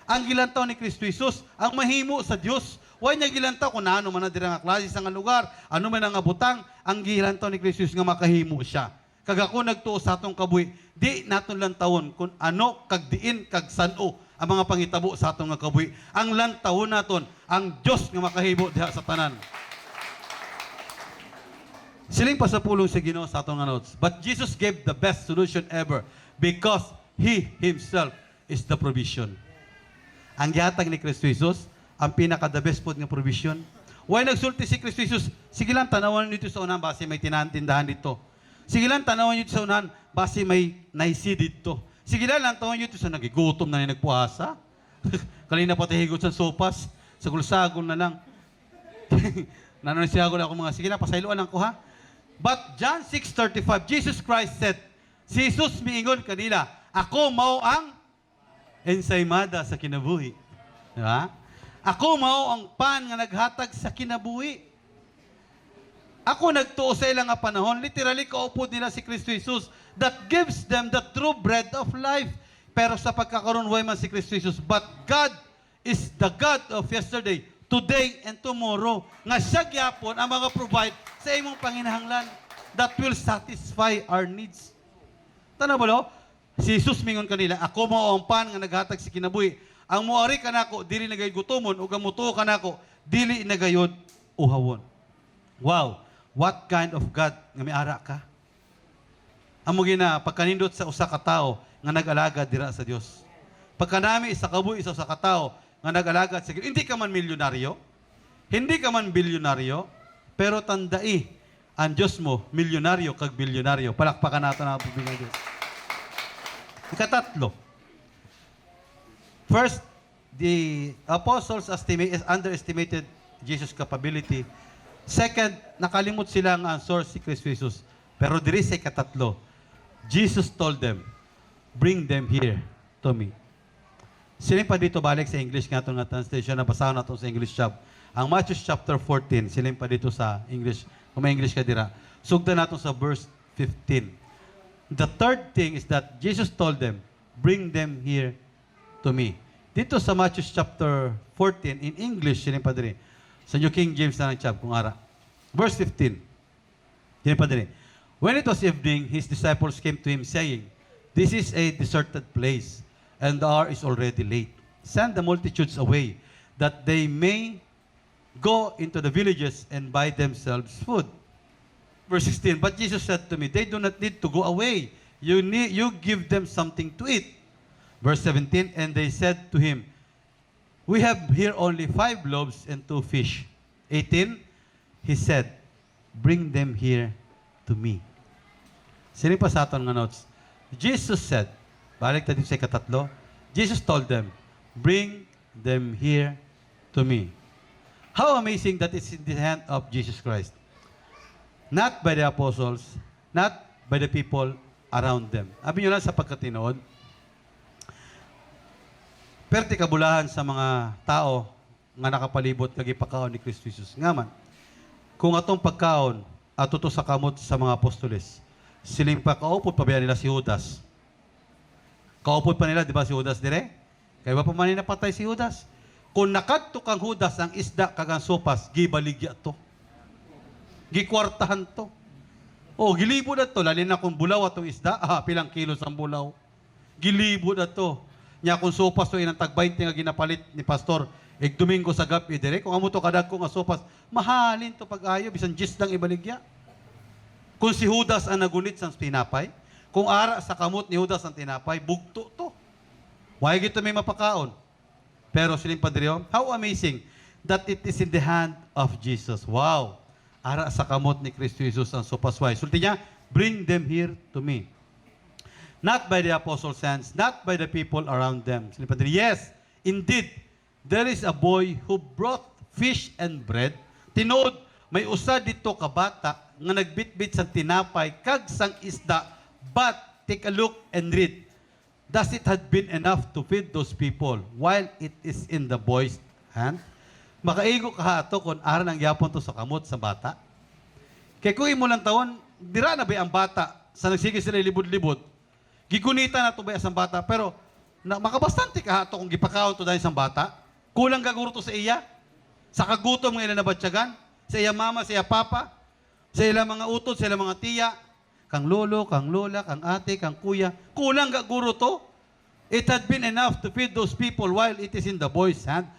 C: Ang gilantaw ni Kristo Jesus, ang mahimo sa Dios. Why niya gilantaw kung ano man na dira nga klase sa nga lugar, ano man ang butang, ang gilantaw ni Kristo Jesus nga makahimo siya. Kag ako nagtuo sa atong kabuhi, di naton lantawon kung ano kag diin kag sano ang mga pangitabo sa atong nga kabuhi. Ang lantawon naton ang Dios nga makahimo diha sa tanan. Siling pa sa pulong sa Ginoo sa atong nga notes. But Jesus gave the best solution ever because He Himself is the provision. Ang gihatag ni Kristo Jesus, ang pinaka-the best food nga provision. Why nagsulti si Kristo Jesus? Sige lang, tanawan nyo dito sa unahan, base may tindahan dito. Sige lang, tanawan nyo dito sa unahan, base may naisi dito. Sige lang, tanawan nyo dito sa nagigutom na nagpuasa. Kanina pati higot sa sopas, sa gulsagon na lang. Nanonisiyago na ako mga, sige lang, pasailuan lang ko ha. But John 6:35, Jesus Christ said, si Jesus miingon kanila, ako mao ang ensaymada sa kinabuhi. Diba? Ako mao ang pan nga naghatag sa kinabuhi. Ako nagtuo sa ilang nga panahon, literally kaupod nila si Kristo Jesus that gives them the true bread of life. Pero sa pagkakaroon, way man si Kristo Jesus. But God is the God of yesterday, today, and tomorrow. Nga siya gyapon ang mga provide sa imong panginahanglan that will satisfy our needs. Tanaw ba lo? Si Jesus mingon kanila, ako mao ang pan nga naghatag sa kinabuhi. Ang muari kanako dili nagayod gutomon ug ang mutuo kanako dili nagayod uhawon. Wow, what kind of God nga miara ka? Amo gina pagkanindot sa usa ka tawo nga nag-alaga dira sa Dios. Pagkanami sa kabuhi sa usa ka tawo nga nag-alaga sa Ginoo, hindi ka man milyonaryo, hindi ka man bilyonaryo, pero tandai ang Dios mo milyonaryo kag bilyonaryo. Palakpakan nato na ang pagbilin Dios. Ikatatlo. First, the apostles underestimated Jesus' capability. Second, nakalimot sila ang source si Kristo Jesus. Pero diri sa ikatatlo, Jesus told them, bring them here to me. Siling pa dito balik sa English nga itong translation na basahan natin sa English shop. Ang Matthew chapter 14, siling pa dito sa English. Kung may English ka dira. Sugdan natin sa verse 15. The third thing is that Jesus told them, bring them here to me. Dito sa Matthew chapter 14, in English, siling pa diri. Sa New King James na ng chab, kung ara. Verse 15. Siling pa diri. When it was evening, his disciples came to him saying, this is a deserted place, and the hour is already late. Send the multitudes away, that they may go into the villages and buy themselves food. Verse 16, but Jesus said to me, they do not need to go away. You give them something to eat. Verse 17, and they said to him, We have here only 5 loaves and 2 fish. 18, he said, bring them here to me. Sino pa sa aton nga notes? Jesus said, balik tayo sa ikatatlo, Jesus told them, bring them here to me. How amazing that is in the hand of Jesus Christ. Not by the apostles, not by the people around them. Abi nyo lang sa pagkatinood, perti kabulahan sa mga tao nga nakapalibot kag ipakaon ni Kristo Jesus. Nga man, kung atong pagkaon at tuto sa kamot sa mga apostoles, siling pa kaupod pa ba nila si Judas? Kaupod pa nila, di ba si Judas dire? Kaya ba pa man napatay si Judas? Kung nakadto kang Judas ang isda kag ang sopas, gibaligya to. Gikwartahan to. O, gilibod na to. Lalin na kung bulaw atong isda, pilang kilos ang bulaw. Gilibod na to. Nya kung sopas to inang tag 20 nga ginapalit ni pastor, Domingo sa gabi dire, kung amo to kadag ko nga sopas, mahalin to pag-ayo, bisan 10 lang ibaligya. Kung si Judas ang nagunit sa tinapay, kung ara sa kamot ni Judas ang tinapay, bugto to. Why gito may mapakaon? Pero siling padriyo, how amazing that it is in the hand of Jesus. Wow! Ara sa kamot ni Kristo Jesus ang sopas wise. Sulti niya, bring them here to me. Not by the apostles' hands, not by the people around them. Siling padriyo, yes, indeed, there is a boy who brought fish and bread. Tinood, may usa dito kabata nga nagbitbit sa tinapay kag sang isda, but take a look and read. Does it had been enough to feed those people while it is in the boy's hand? Makaigo ka ato kung aran ang yapon to sa kamot sa bata. Kay kung imo lang taon, dira na ba ang bata sa nagsige sila libod-libod? Gigunita na to ba ang bata, pero makabastante ka ato kung gipakaon to dahil sa bata. Kulang gaguro to sa iya. Sa kagutom nga ila nabatyagan, sa iya mama, sa iya papa, sa ila mga utod, sa ila mga tiya, kang lolo, kang lola, kang ate, kang kuya, kulang gaguro to. It had been enough to feed those people while it is in the boy's hand.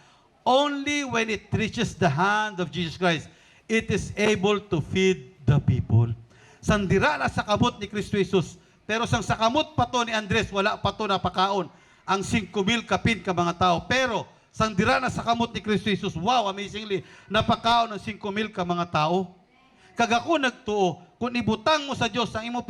C: Only when it reaches the hand of Jesus Christ, it is able to feed the people. Sandira na sa kamot ni Kristo Jesus, pero sang sa kamot pa to ni Andres, wala pa to napakaon ang 5,000 kapin ka mga tao. Pero sandira na sa kamot ni Kristo Jesus, wow, amazingly, napakaon ng 5,000 ka mga tao. Kag ako nagtuo, kung ibutang mo sa Dios ang imo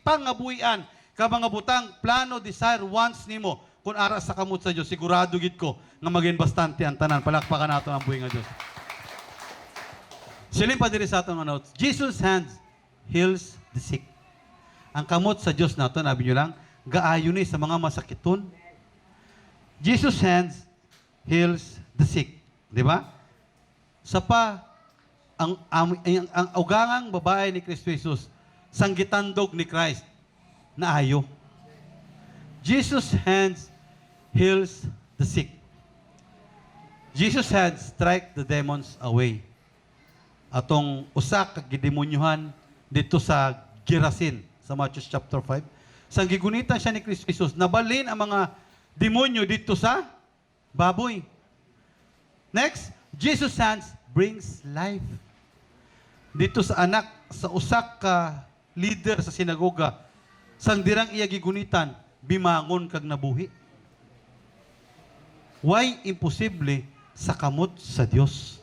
C: pangabuhian, ka mga butang, plano, desire, wants nimo, kung ara sa kamot sa Dios, sigurado gid ko nga maging bastante ang tanan. Palakpakan nato ang buhi nga Dios. Siling pa diri sa atong notes, Jesus' hands heals the sick. Ang kamot sa Dios nato, nabi nyo lang, gaayo ni sa mga masakiton. Jesus' hands heals the sick. Di ba? Sa pa, ang ugangang babae ni Kristo Jesus, sanggitandog ni Christ, na ayo. Jesus' hands heals the sick. Jesus' hands strike the demons away. Atong usak kag gidemonyohan dito sa Gerasin, sa Matthew chapter 5. Sang gigunitan siya ni Kristo Jesus, nabalin ang mga demonyo dito sa baboy. Next, Jesus' hands brings life. Dito sa anak, sa usak ka leader sa sinagoga, sang dirang iya gigunitan, bimangon kag nabuhi. Why imposible sa kamot sa Dios?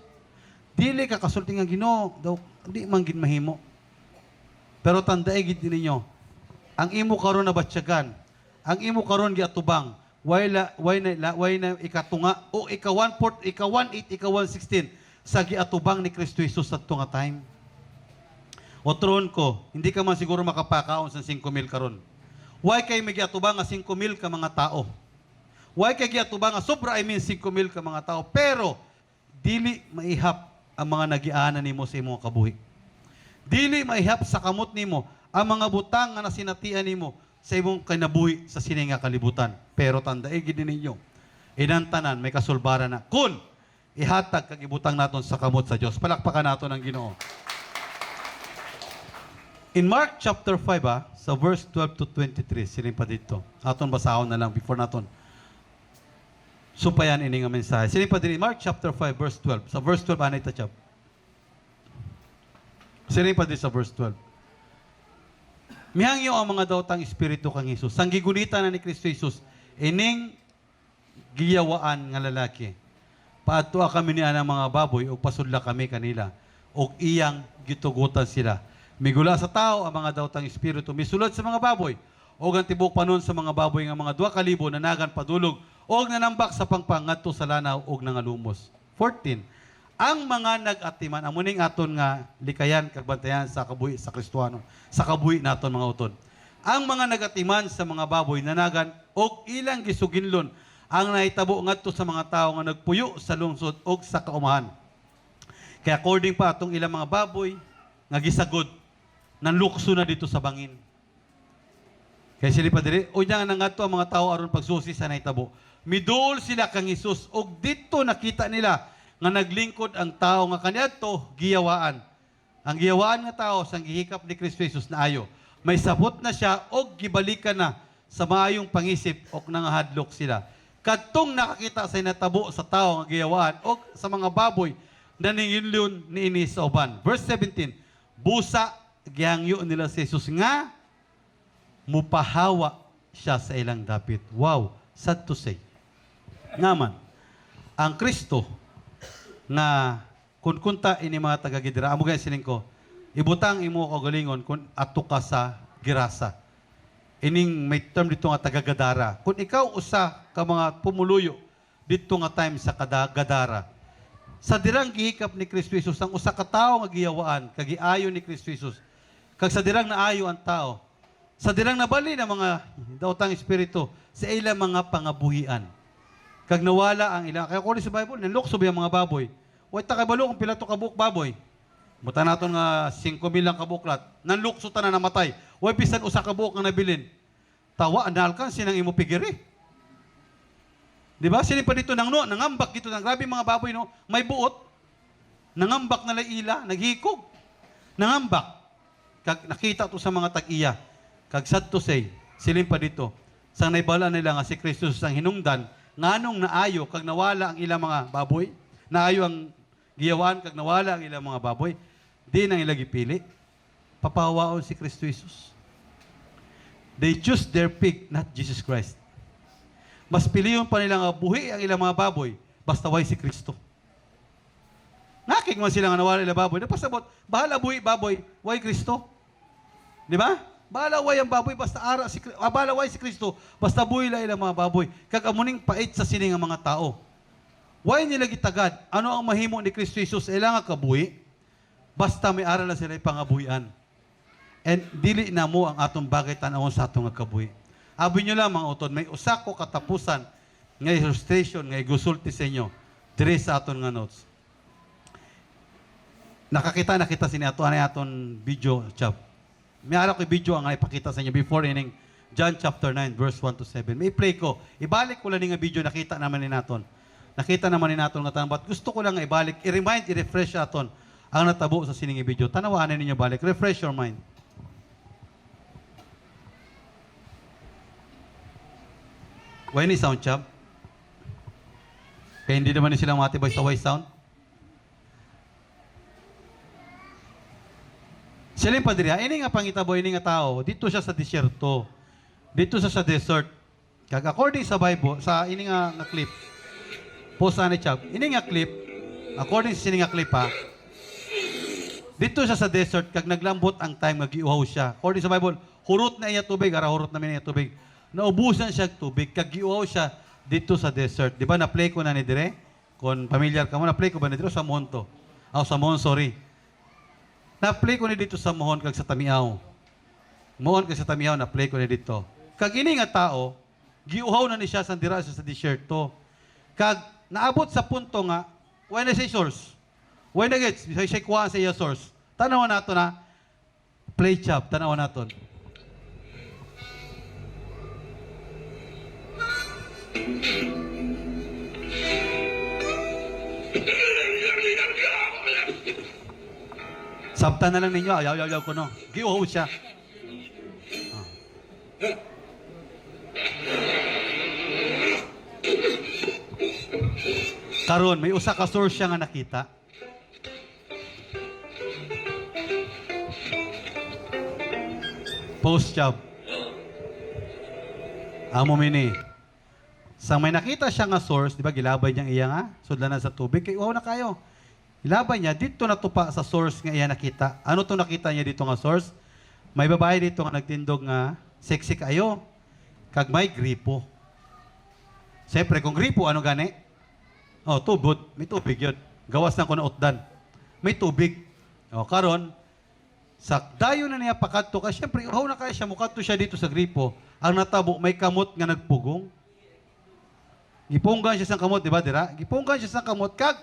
C: Dili ka kasulti nga Ginoo, daw di man gid mahimo. Pero tandae gid ninyo, ang imo karon na batyagan, ang imo karon giatubang, why na ikatunga o ika-1/4, ika-1/8, ika-1/16 sa giatubang ni Kristo Jesus sa tunga time. O tron ko, hindi ka man siguro makapakaon sa 5,000 karon. Why kay may giatubang nga 5,000 ka mga tao? Why kay giatubang nga sobra 5,000 ka mga tao, pero dili maihap ang mga nagianan nimo sa imong kabuhi. Dili maihap sa kamot nimo ang mga butang nga nasinatian nimo sa imong kinabuhi sa sini nga kalibutan. Pero tandae gid ninyo, inantanan may kasulbaran na kun ihatag kag ibutang naton sa kamot sa Dios. Palakpakan naton ang Ginoo. In Mark chapter 5, sa verse 12 to 23, siling pa dito. Aton basahon na lang before naton supayan ini nga mensahe. Siling pa dito, Mark chapter 5, verse 12. Sa verse 12, anay tachap. Siling pa dito sa verse 12. Mihangyo ang mga daotang espiritu kang Jesus. Sang gigunita na ni Kristo Jesus, ining giyawaan nga lalaki. Paadtoa kami niya ng mga baboy ug pasudla kami kanila ug iyang gitugutan sila. Migula sa tao ang mga dawtang espiritu misulod sa mga baboy ug ang tibok panon sa mga baboy nga mga 2,000 nanagan padulog ug nanambak sa pangpang ngadto sa lanaw ug nangalumos. 14. Ang mga nag-atiman amuning aton nga likayan kagbantayan sa kabuhi sa Kristohano sa kabuhi naton mga utod. Ang mga nag-atiman sa mga baboy nanagan ug ilang gisuginlon ang nahitabo ngadto sa mga tao nga nagpuyo sa lungsod ug sa kaumahan. Kaya according pa atong ilang mga baboy nga gisagod nanlukso na dito sa bangin. Kaya sila pa diri, o niya nga nangadto ang mga tao aron pagsusi sa nahitabo. Midul sila kang Hesus ug dito nakita nila nga naglingkod ang tao nga kaniadto giyawaan. Ang giyawaan nga tao sang gihikap ni Kristo Jesus na ayo. May sabot na siya og gibalikan na sa maayong pangisip og nangahadlok sila. Kadtong nakakita sa natabo sa tao nga giyawaan og sa mga baboy na ninginlyon niini sa uban. Verse 17, busa gihangyo nila si Jesus nga mupahawa siya sa ilang dapit. Wow, sad to say. Ngaman, ang Kristo nga kun kunta ini mga taga-Gidra, amo gay siling ko, ibutang imo ko galingon kun ato ka sa Girasa. Ining may term dito nga taga-Gadara. Kung ikaw usa ka mga pumuluyo dito nga time sa Gadara, sa dirang gihikap ni Kristo Jesus, ang usa ka tawo nga giyawaan, kagiayo ni Kristo Jesus, kag sa dirang naayo ang tao, sa dirang nabali ng mga daotang espiritu, sa ilang mga pangabuhian. Kag nawala ang ilang, kaya kung sa Bible, nalukso ba yung mga baboy? Huwag takabalo kung pila to kabuk baboy. Muta naton nga 5,000 lang kabuklat. Nanlukso ta na namatay. Huwag bisan usa ka buok nga nabilin. Tawa, analkan sinang imo pigiri. Di ba? Sinin pa dito nang no, nangambak dito ng grabe mga baboy no, may buot. Nangambak na laila, naghikog. Nangambak. Kag nakita to sa mga tag-iya. Kag sad to say, silin pa dito. Sang naibala nila nga si Kristo sang hinungdan, nganong naayo kag nawala ang ilang mga baboy, naayo ang giyawaan kag nawala ang ilang mga baboy, di nang ilang gipili. Papawaon si Kristo Jesus. They choose their pig, not Jesus Christ. Mas piliyon pa nila nga buhi ang ilang mga baboy, basta way si Kristo. Nakik man sila nga nawala ilang baboy, napasabot, bahala buhi baboy, way Kristo. Di ba? Bahala way ang baboy, basta ara si bahala way si Kristo, basta buhi la ilang mga baboy. Kag amuning pait sa sining nga mga tao. Way nila gitagad, ano ang mahimo ni Kristo Jesus, ilang nga kabuhi, basta may aral na sila ipangabuhian. And dili na mo ang atong bagay tanawon sa atong nga kabuhi. Abi nyo lang mga utod, may usa ko katapusan nga illustration nga igusulti sa inyo diri sa aton nga notes. Nakita sa inyo aton video chap. May araw ko video ang ipakita sa inyo before ining John chapter 9 verse 1 to 7. May play ko. Ibalik ko lang nga video nakita naman ni naton. Nakita naman ni naton nga tanong, gusto ko lang nga ibalik, i-remind, i-refresh aton ang natabo sa sining video. Tanawaan ninyo balik. Refresh your mind. Why ni sound chap? Kaya hindi naman silang matibay sa way sound. Sila yung padriya, ini nga pangitabo, ini nga tao, dito siya sa disyerto. Dito siya sa desert. Kag according sa Bible, sa ini nga clip, post ni chap, ini nga clip, according sa ini nga clip ha, dito siya sa desert, kag naglambot ang time, mag-iuhaw siya. According sa Bible, hurot na iya tubig, hurot namin iya tubig. Naubusan siya tubig, kagiuaw siya dito sa desert. Di ba, na-play ko na ni Dire? Kung familiar ka mo, na-play ko ba ni Dire? Sa Mohon to. Sa Mohon, sorry. Na-play ko ni dito sa Mohon kag sa Tamiaw. Mohon kag sa Tamiaw, na-play ko ni dito. Kag ini nga tao, giuhaw na ni siya sa dira sa desert to. Kag naabot sa punto nga, when na siya source? When na gets? Siya kuhaan sa iya source. Tanawan nato na, play chop, tanawan naton. Sabta na lang ninyo, ayaw ko no. Giuhaw siya. Karon may usa ka source siya nga nakita. Post job. Amo mini. Sa may nakita siya nga source, di ba, gilabay niyang iya nga, sudlanan sa tubig, kay na kayo. Ilabay niya, dito natupa sa source nga iya nakita. Ano to nakita niya dito nga source? May babae dito nga nagtindog nga, sexy kayo, kag may gripo. Siyempre, kung gripo, ano gani? Oh, tubod, may tubig yun. Gawas na ko na utdan. May tubig. O, karon, sa dayo na niya pakadto ka, siyempre, uhaw na kaya siya, mukadto siya dito sa gripo. Ang natabo, may kamot nga nagpugong. Gipunggan siya sa kamot, di ba, dira? Gipunggan siya sa kamot, kag,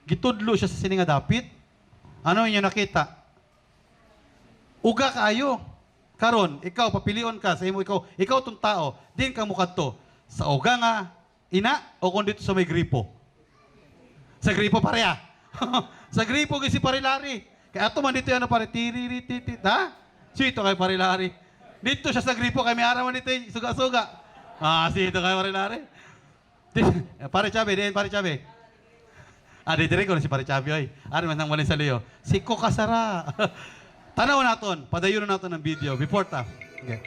C: gitudlo siya sa sininga dapit. Ano inyo nakita? Uga kaayo. Karon, ikaw, papilion ka sa imo, ikaw tong tao, din ka mukadto. Sa uga nga, ina, o kung dito sa may gripo. Sa gripo pareha. Sa gripo kasi parilari. Kaya ato man dito yan, pare, tirirititit, ha? Sito kay parilari. Dito siya sa gripo, kay may arawan dito, suga-suga. Sito kay parilari. Pare Chabe, din pare Chabe. Dito rin ko na si pare Chabe, oy. Ano man nang walin sa liyo. Si Kokasara. Tanaw naton, padayon naton ng video, before ta. Okay.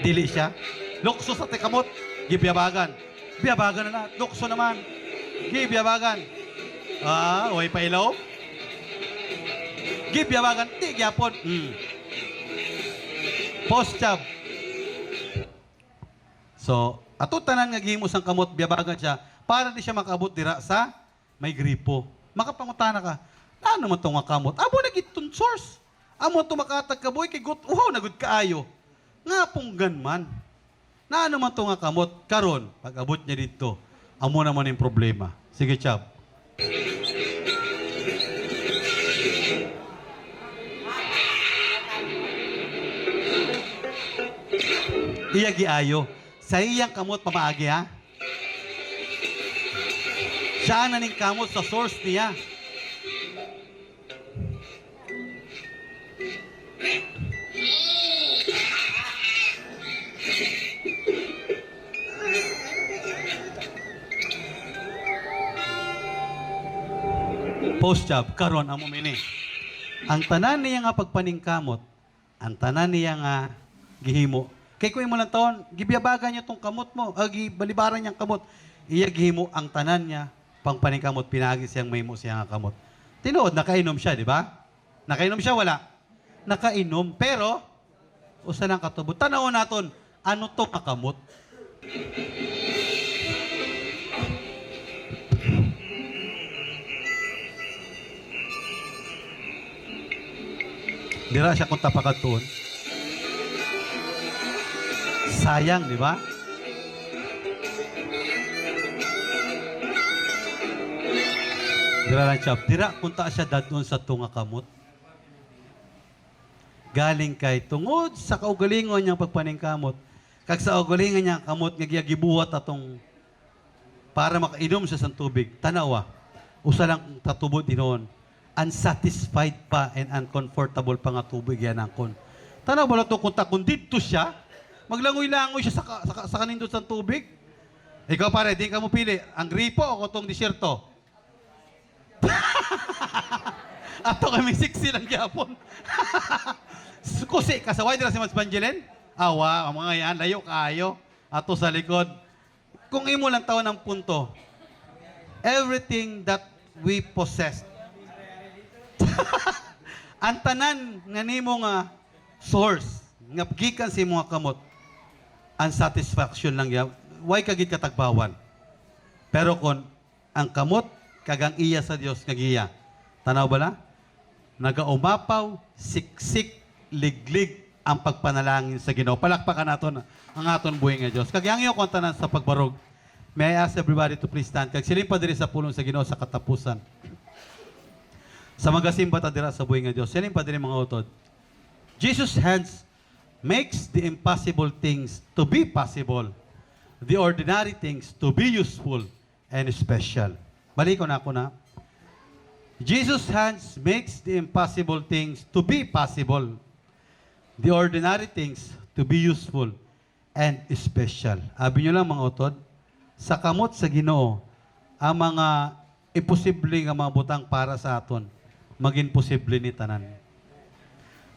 C: Dili siya. Lukso sa tekamot, gibiyabagan. Biyabagan na na, lukso naman. Gibiyabagan. Way pa ilaw. Gibiyabagan, di gyapon. Post job. So, ato tanan nga gihimo sang kamot biyabagan siya para di siya makaabot dira sa may gripo. Makapangutana ka, ano man to nga kamot? Amo na gitun source. Amo to makatag kaboy kay gut uhaw na gud kaayo. Nga punggan man. Na ano man to nga kamot karon pag abot niya dito. Amo naman yung problema. Sige, Chab. Iya giayo. Sa iyang kamot pamaagi, ha? Siya na ning kamot sa source niya. Post job, karon amo mini. Ang tanan niya nga pagpaningkamot, ang tanan niya nga gihimo. Kay ko mo lang taon, gibiyabagan niya tong kamot mo, gibalibaran niyang kamot. Iya gihimo ang tanan niya, pangpaningkamot, pinagi siyang maymo siya nga kamot. Tinuod, nakainom siya, di ba? Nakainom siya, wala? Nakainom, pero, usa lang katubot. Tanaw naton, ano to kakamot? Dira siya kung tapakatuon. Sayang, di ba? Dira lang siya. Dira punta siya dadon sa tunga kamot. Galing kay tungod sa kaugalingon niyang pagpaningkamot. Kag sa kaugalingon niyang kamot nga gibuhat atong para makainom siya sa tubig. Tanawa. Usa lang tatubod dinon. Unsatisfied pa and uncomfortable pa nga tubig yan angkon. Tanaw ba to kung dito siya? Maglangoy-langoy siya sa kanindot sa tubig. Ikaw pare, di ka mo pili. Ang gripo o kutong disyerto? Ato kami siksi lang gyapon. Kusi, kasaway dira si Mas Banjelen? Awa, ang mga yan, layo kayo. Ato sa likod. Kung imo lang taon ng punto, everything that we possess, ang tanan nga nimo nga source, nga gikan sa mga kamot, unsatisfaction lang yan. Why kagit katagbawan? Pero kung ang kamot, kagang iya sa Dios nga giya. Tanaw ba na? Nagaumapaw, siksik, liglig ang pagpanalangin sa Ginoo. Palakpakan naton ang aton buhay nga Dios. Kagyang iyo kung tanan sa pagbarog. May I ask everybody to please stand. Kag siling pa diri sa pulong sa Ginoo sa katapusan. Sa magasimba ta dira sa buhay nga Dios. Siling pa diri mga utod. Jesus' hands makes the impossible things to be possible. The ordinary things to be useful and special. Balik ko na ako na. Jesus' hands makes the impossible things to be possible. The ordinary things to be useful and special. Abi nyo lang mga utod, sa kamot sa Ginoo, ang mga imposible nga mga butang para sa aton, maging posible ni tanan.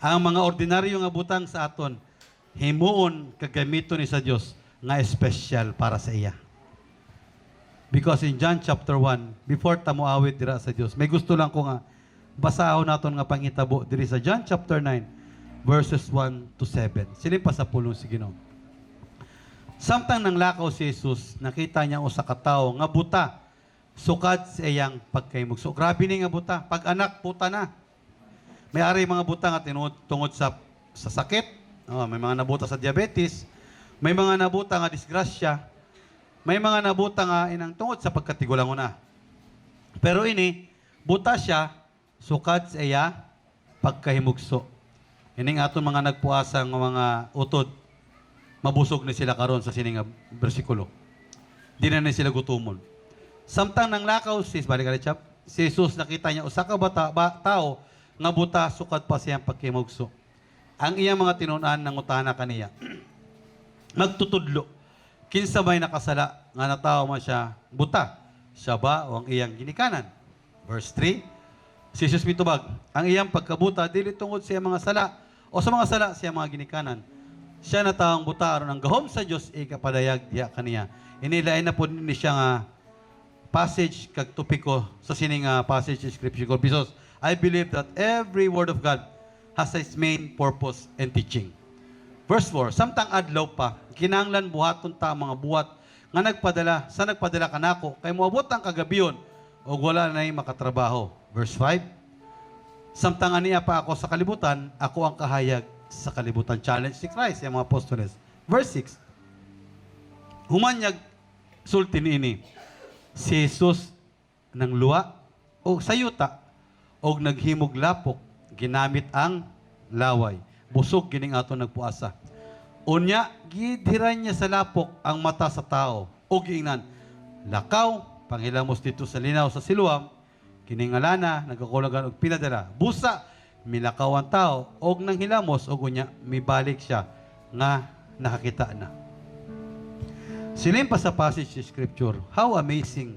C: Ang mga ordinaryo nga butang sa aton, himuon kagamiton ni sa Dios nga special para sa iya. Because in John chapter 1, before ta moawit dira sa Dios, may gusto lang ko nga basahon naton nga pangitabo diri sa John chapter 9 verses 1 to 7. Silin pa sa pulong si Ginoo. Samtang nanglakaw si Jesus, nakita niya usa ka tawo nga buta sukad sa iyang pagkaymugso. Grabe ni nga buta, pag anak puta na. May ari mga buta nga tungod sa sakit, may mga nabuta sa diabetes, may mga nabuta nga disgrasya, may mga nabuta nga inang tungod sa pagkatigulang una. Pero ini, buta siya, sukad sa iya, pagkahimugso. Ining aton mga nagpuasang mga utod, mabusog na sila karon sa sining bersikulo. Di na sila gutumon. Samtang nanglakaw si Jesus, nakita niya, usa ka tao, nga buta, sukad pa siyang pagkahimugso. Ang iyang mga tinunan ng utana kaniya, magtutudlo. Kinsa may nakasala nga natawo man siya buta, siya ba o ang iyang ginikanan? Verse 3, si Jesus mitubag, ang iyang pagkabuta dili tungod sa iyang mga sala o sa mga sala sa iyang mga ginikanan. Siya na taong buta aron ang gahom sa Dios ikapadayag diha kaniya. Inilain na po ni siya nga passage kag topiko sa sining passage in scripture because I believe that every word of God has its main purpose and teaching. Verse 4, samtang adlaw pa, kinahanglan buhaton ta ang mga buhat nga nagpadala kanako kay moabot ang kagabiyon o wala na makatrabaho. Verse 5, samtang aniya pa ako sa kalibutan, ako ang kahayag sa kalibutan. Challenge si Christ, yung mga apostoles. Verse 6, humanyag sulti niini si Jesus ng luwa o sayuta o naghimog lapok ginamit ang laway. Busog gining ato nagpuasa. Unya, gidhiran niya sa lapok ang mata sa tao. O giingnan, lakaw, panghilamos dito sa linaw sa siluam, kiningalana, nagkakulagan og pinadala. Busa, milakaw ang tao, og nang hilamos, og unya, mibalik siya nga nakakita na. Silim pa sa passage sa scripture, how amazing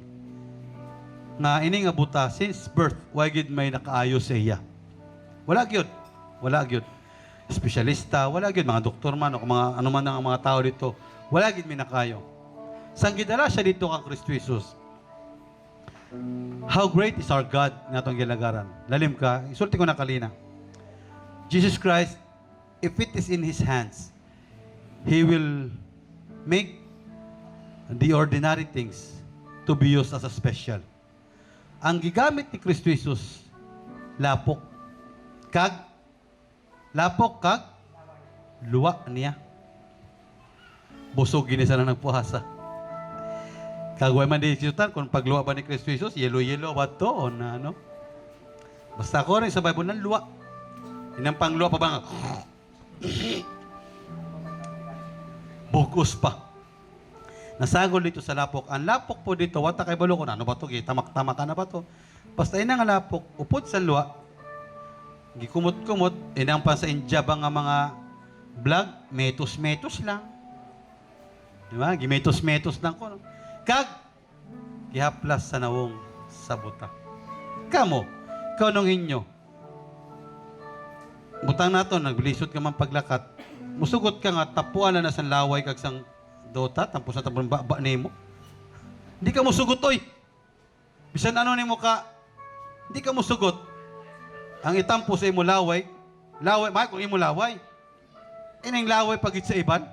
C: na ini nga buta since birth, wagid may nakaayo sa iya. Wala gyud. Espesyalista, wala gyud mga doktor man o mga ano man ang mga tao dito. Wala gyud may nakayo. Sang gidala siya dito kang Kristo Jesus. How great is our God natong gilagaran. Lalim ka, isulti ko na kalina. Jesus Christ, if it is in His hands, He will make the ordinary things to be used as a special. Ang gigamit ni Kristo Jesus, lapok kag luwa niya. Busog gini sana nagpuhasa. Kagway man di sisutan kung pagluwa ba ni Kristo Jesus, yelo-yelo ba to o na ano? Basta ko rin sa Bible ng luwa. Inang pangluwa pa ba nga? Bugos pa. Nasagol dito sa lapok. Ang lapok po dito, wata kay balo ko na, ano ba to? Tamak-tamak ka na ba to? Basta inang lapok, upod sa luwa, gikumot-kumot, inang pa sa India ba nga mga vlog, metos-metos lang. Di ba? Gimetos-metos lang ko. No? Kag, gihaplas sa nawong sa buta. Kamo, kaunong inyo. Butang nato, nagbilisod ka man paglakat. Musugot ka nga, tapuan na sa laway kag sang dota, tampos na tampos ba nimo. Hindi ka musugot, oy. Bisan ano nimo ka, hindi ka musugot. Ang itampo sa imo laway, may kung imo laway. Ining laway pagit sa iban.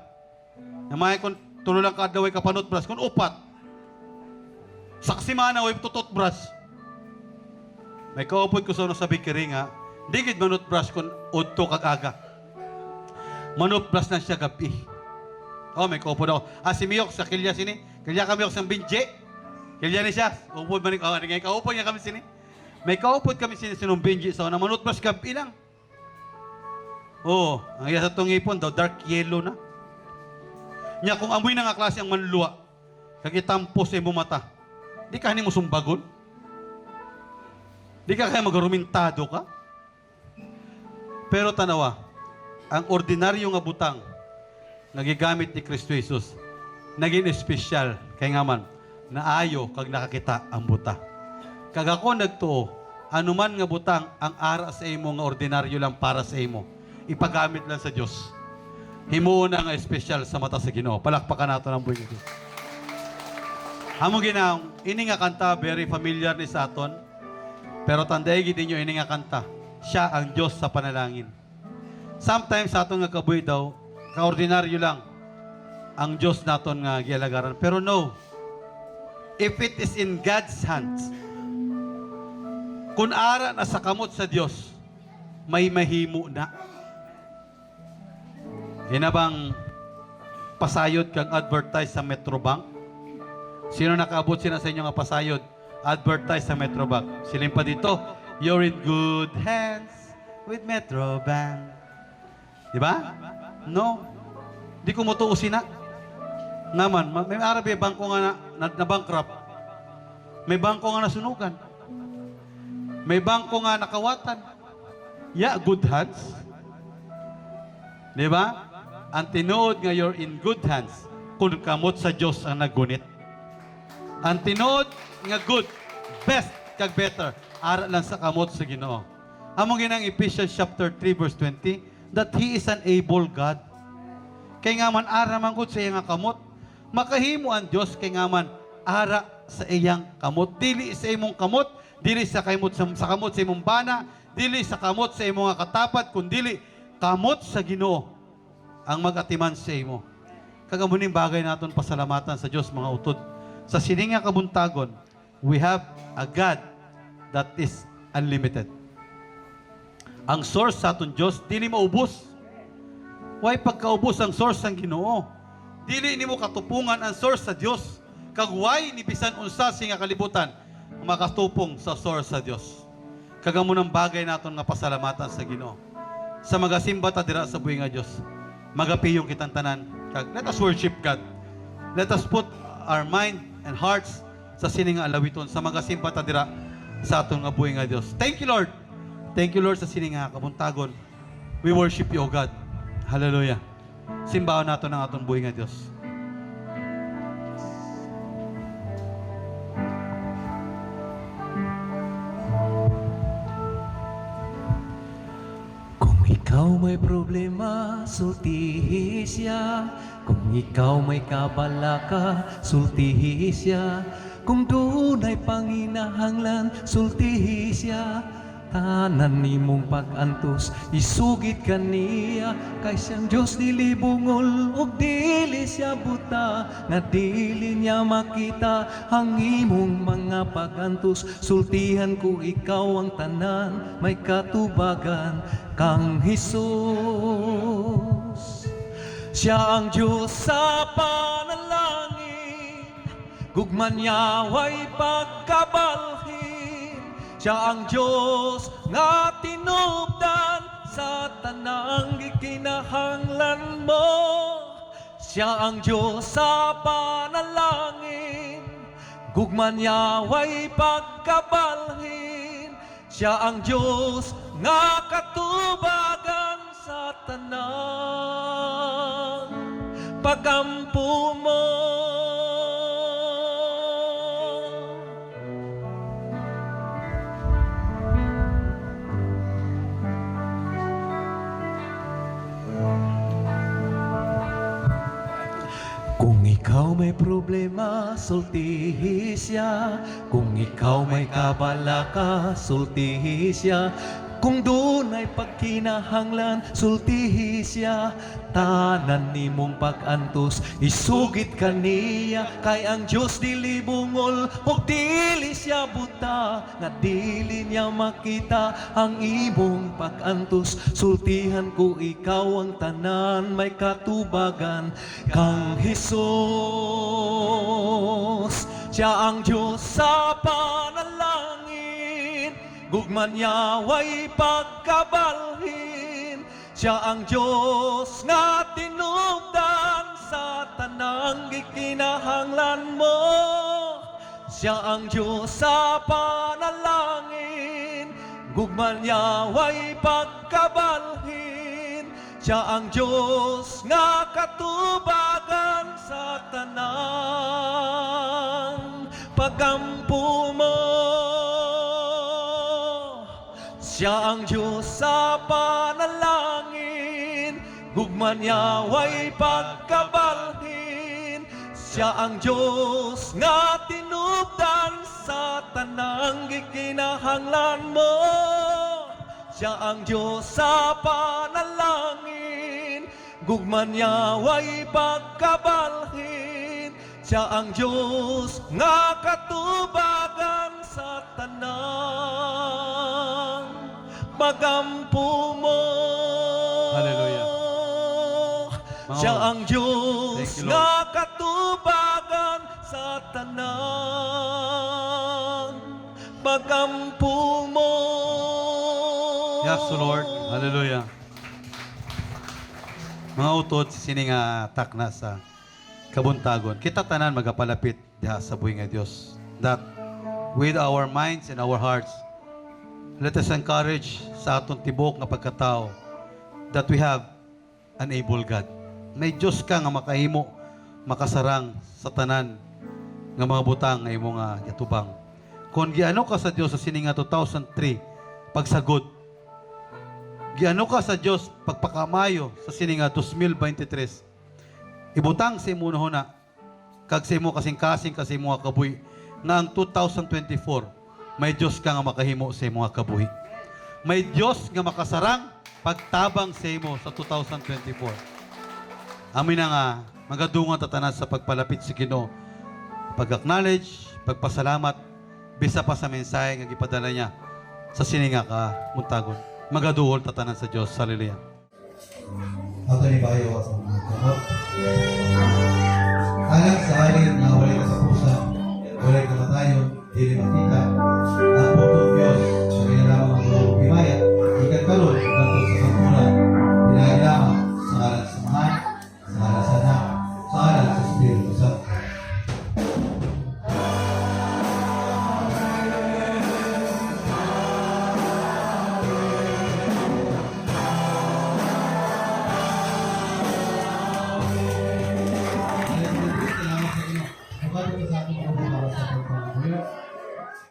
C: Na may kung tululang ka daway ka panot bras, kung upat. Saksi mana way tutot bras. May kaupod ko sa sa bikiri nga, digid manot bras kung udto kag aga. Manot bras na siya gabi. Oh, may kaupod ako. Si Miyok sa kilya sini. Kilya kami ako sa binje. Kilya ni siya. Upod man ni kaupod niya kami sini. May kaupod kami sinong Benji sa na manut plus gabi lang. Oo, ang iya sa tungipon daw, dark yellow na. Nya kung amoy na nga klase ang manluwa, kagitampo sa imo mata, di ka mo sumbagon? Di ka kaya magarumintado ka? Pero tanawa, ang ordinaryo nga butang, nagigamit ni Kristo Jesus, naging espesyal, kay nga man, naayo kag nakakita ang buta. Kag ako nagtuo, anuman nga butang ang ara sa imo nga ordinaryo lang para sa imo, ipagamit lang sa Dios. himuon na nga espesyal sa mata sa Ginoo. Palakpakan nato ng buhay Diyos. Among ginaw, ini nga kanta very familiar ni sa aton. Pero tanday gid ninyo ini nga kanta. Siya ang Diyos sa panalangin. Sometimes sa aton nga kabuhi daw, kaordinaryo lang ang Diyos naton nga gialagaran. Pero no, if it is in God's hands, kung ara na sa kamot sa Diyos, may mahimo na. Hinabang pasayod kang advertise sa Metrobank? Sino nakaabot sila sa inyo nga pasayod? Advertise sa Metrobank. Silin pa dito, you're in good hands with Metrobank. Diba? No. Di ko mutuusin na. Naman, may arabi, bangko nga na bankrupt. May bangko nga nasunugan. May bangko nga nakawatan. Yeah, good hands. Diba? Ang tinuod nga you're in good hands kung kamot sa Diyos ang nagunit. Ang tinuod nga good, best, kag better, ara lang sa kamot sa Ginoo. Among ginang Ephesians chapter 3 verse 20, that He is an able God. Kay nga man ara man gud sa iyang kamot, makahimo ang Dios kay nga man ara sa iyang kamot. Dili sa imong kamot, dili sa kamot sa kamot sa imong bana, dili sa kamot sa imong katapat, kundi kamot sa Ginoo ang magatiman sa imo. Kagamuning bagay naton pasalamatan sa Dios mga utod. Sa sininga kabuntagon, we have a God that is unlimited. Ang source sa aton Dios dili maubos. Why pagkaubos ang source ang Ginoo? Dili nimo katupungan ang source sa Dios. Kag why ni bisan unsa nga kalibutan makatupong sa source sa Dios. Kagamunang bagay naton nga pasalamatan sa Ginoo. Sa magasimba ta dira sa buhi nga Dios. Magapiyong kitang tanan. Kag let us worship God. Let us put our mind and hearts sa sining nga alawiton sa magasimba ta dira sa aton nga buhi nga Dios. Thank you Lord. Thank you Lord sa sining nga kabuntagon. We worship you O God. Hallelujah. Simbahan nato ng aton buhi nga Dios.
B: Ikaw may problema, sultihi siya. Kung ikaw may kabalaka, sultihi siya. Kung doon ay panginahanglan, sultihi siya. Tanan nimong pag-antos, isugit kaniya. Kay siyang Diyos dili bungol, ug dili siya buta. Nga dili niya makita ang imong mga pag-antos. Sultihan ko ikaw ang tanan, may katubagan kang Hesus. Siya ang Diyos sa panalangin, gugman niya way pagkabalhin. Siya ang Diyos nga tinubdan sa tanang gikinahanglan mo. Siya ang Diyos sa panalangin, gugman niya way pagkabalhin. Siya ang Diyos nga katubagan sa tanang pagampo mo. Kung ikaw may problema, sultihi siya. Kung ikaw may kabalaka, sultihi siya. Kung doon ay pagkinahanglan, sultihi siya. Tanan nimong pag-antos, isugit kaniya. Kay ang Diyos dili bungol, ug dili siya buta. Nga dili niya makita ang imong pag-antos. Sultihan ko ikaw ang tanan, may katubagan kang Hesus. Siya ang Diyos sa panalangin, gugman niya way pagkabalhin. Siya ang Diyos nga tinubdan sa tanang gikinahanglan mo. Siya ang Diyos sa panalangin, gugman niya way pagkabalhin. Siya ang Diyos nga katubagan sa tanang pagampo mo. Siya ang Diyos sa panalangin, Gugman niya way pagkabalhin. Siya ang Diyos nga tinubdan sa tanang gikinahanglan mo. Siya ang Diyos sa panalangin. Gugman niya way pagkabalhin. Siya ang Diyos nga katubagan sa tanang magampo mo.
C: Hallelujah.
B: Siya ang Diyos
C: Thank you, Lord.
B: nga katubagan sa tanang magampo mo.
C: Yes, Lord. Hallelujah. Mga utod, sining takna sa kabuntagon. Kita tanan magapalapit diha sa buhi nga Dios. That with our minds and our hearts, let us encourage sa atong tibok nga pagkatao that we have an able God. May Diyos ka nga makahimo, makasarang sa tanan nga mga butang nga imo nga yatubang. Kung giano ka sa Dios sa sining nga 2003, pagsagod, giano ka sa Diyos pagpakamayo sa sining nga 2023, ibutang sa imo na kag sa imo kasing-kasing kasi imo nga kabuhi nga ang 2024 may Diyos ka nga makahimo sa imo nga kabuhi. May Diyos nga makasarang pagtabang sa imo sa 2024. Amin na nga magadungan tatanan sa pagpalapit sa Ginoo, pag-acknowledge, pagpasalamat bisa pa sa mensahe nga gipadala niya sa sininga ka muntagon. Magaduhol tatanan sa Diyos. Hallelujah.
D: Ato ni bayo sa mga kamot. Alang sa alin na walay ka sa pusa, walay ka matayon, dili makita, ang putong Diyos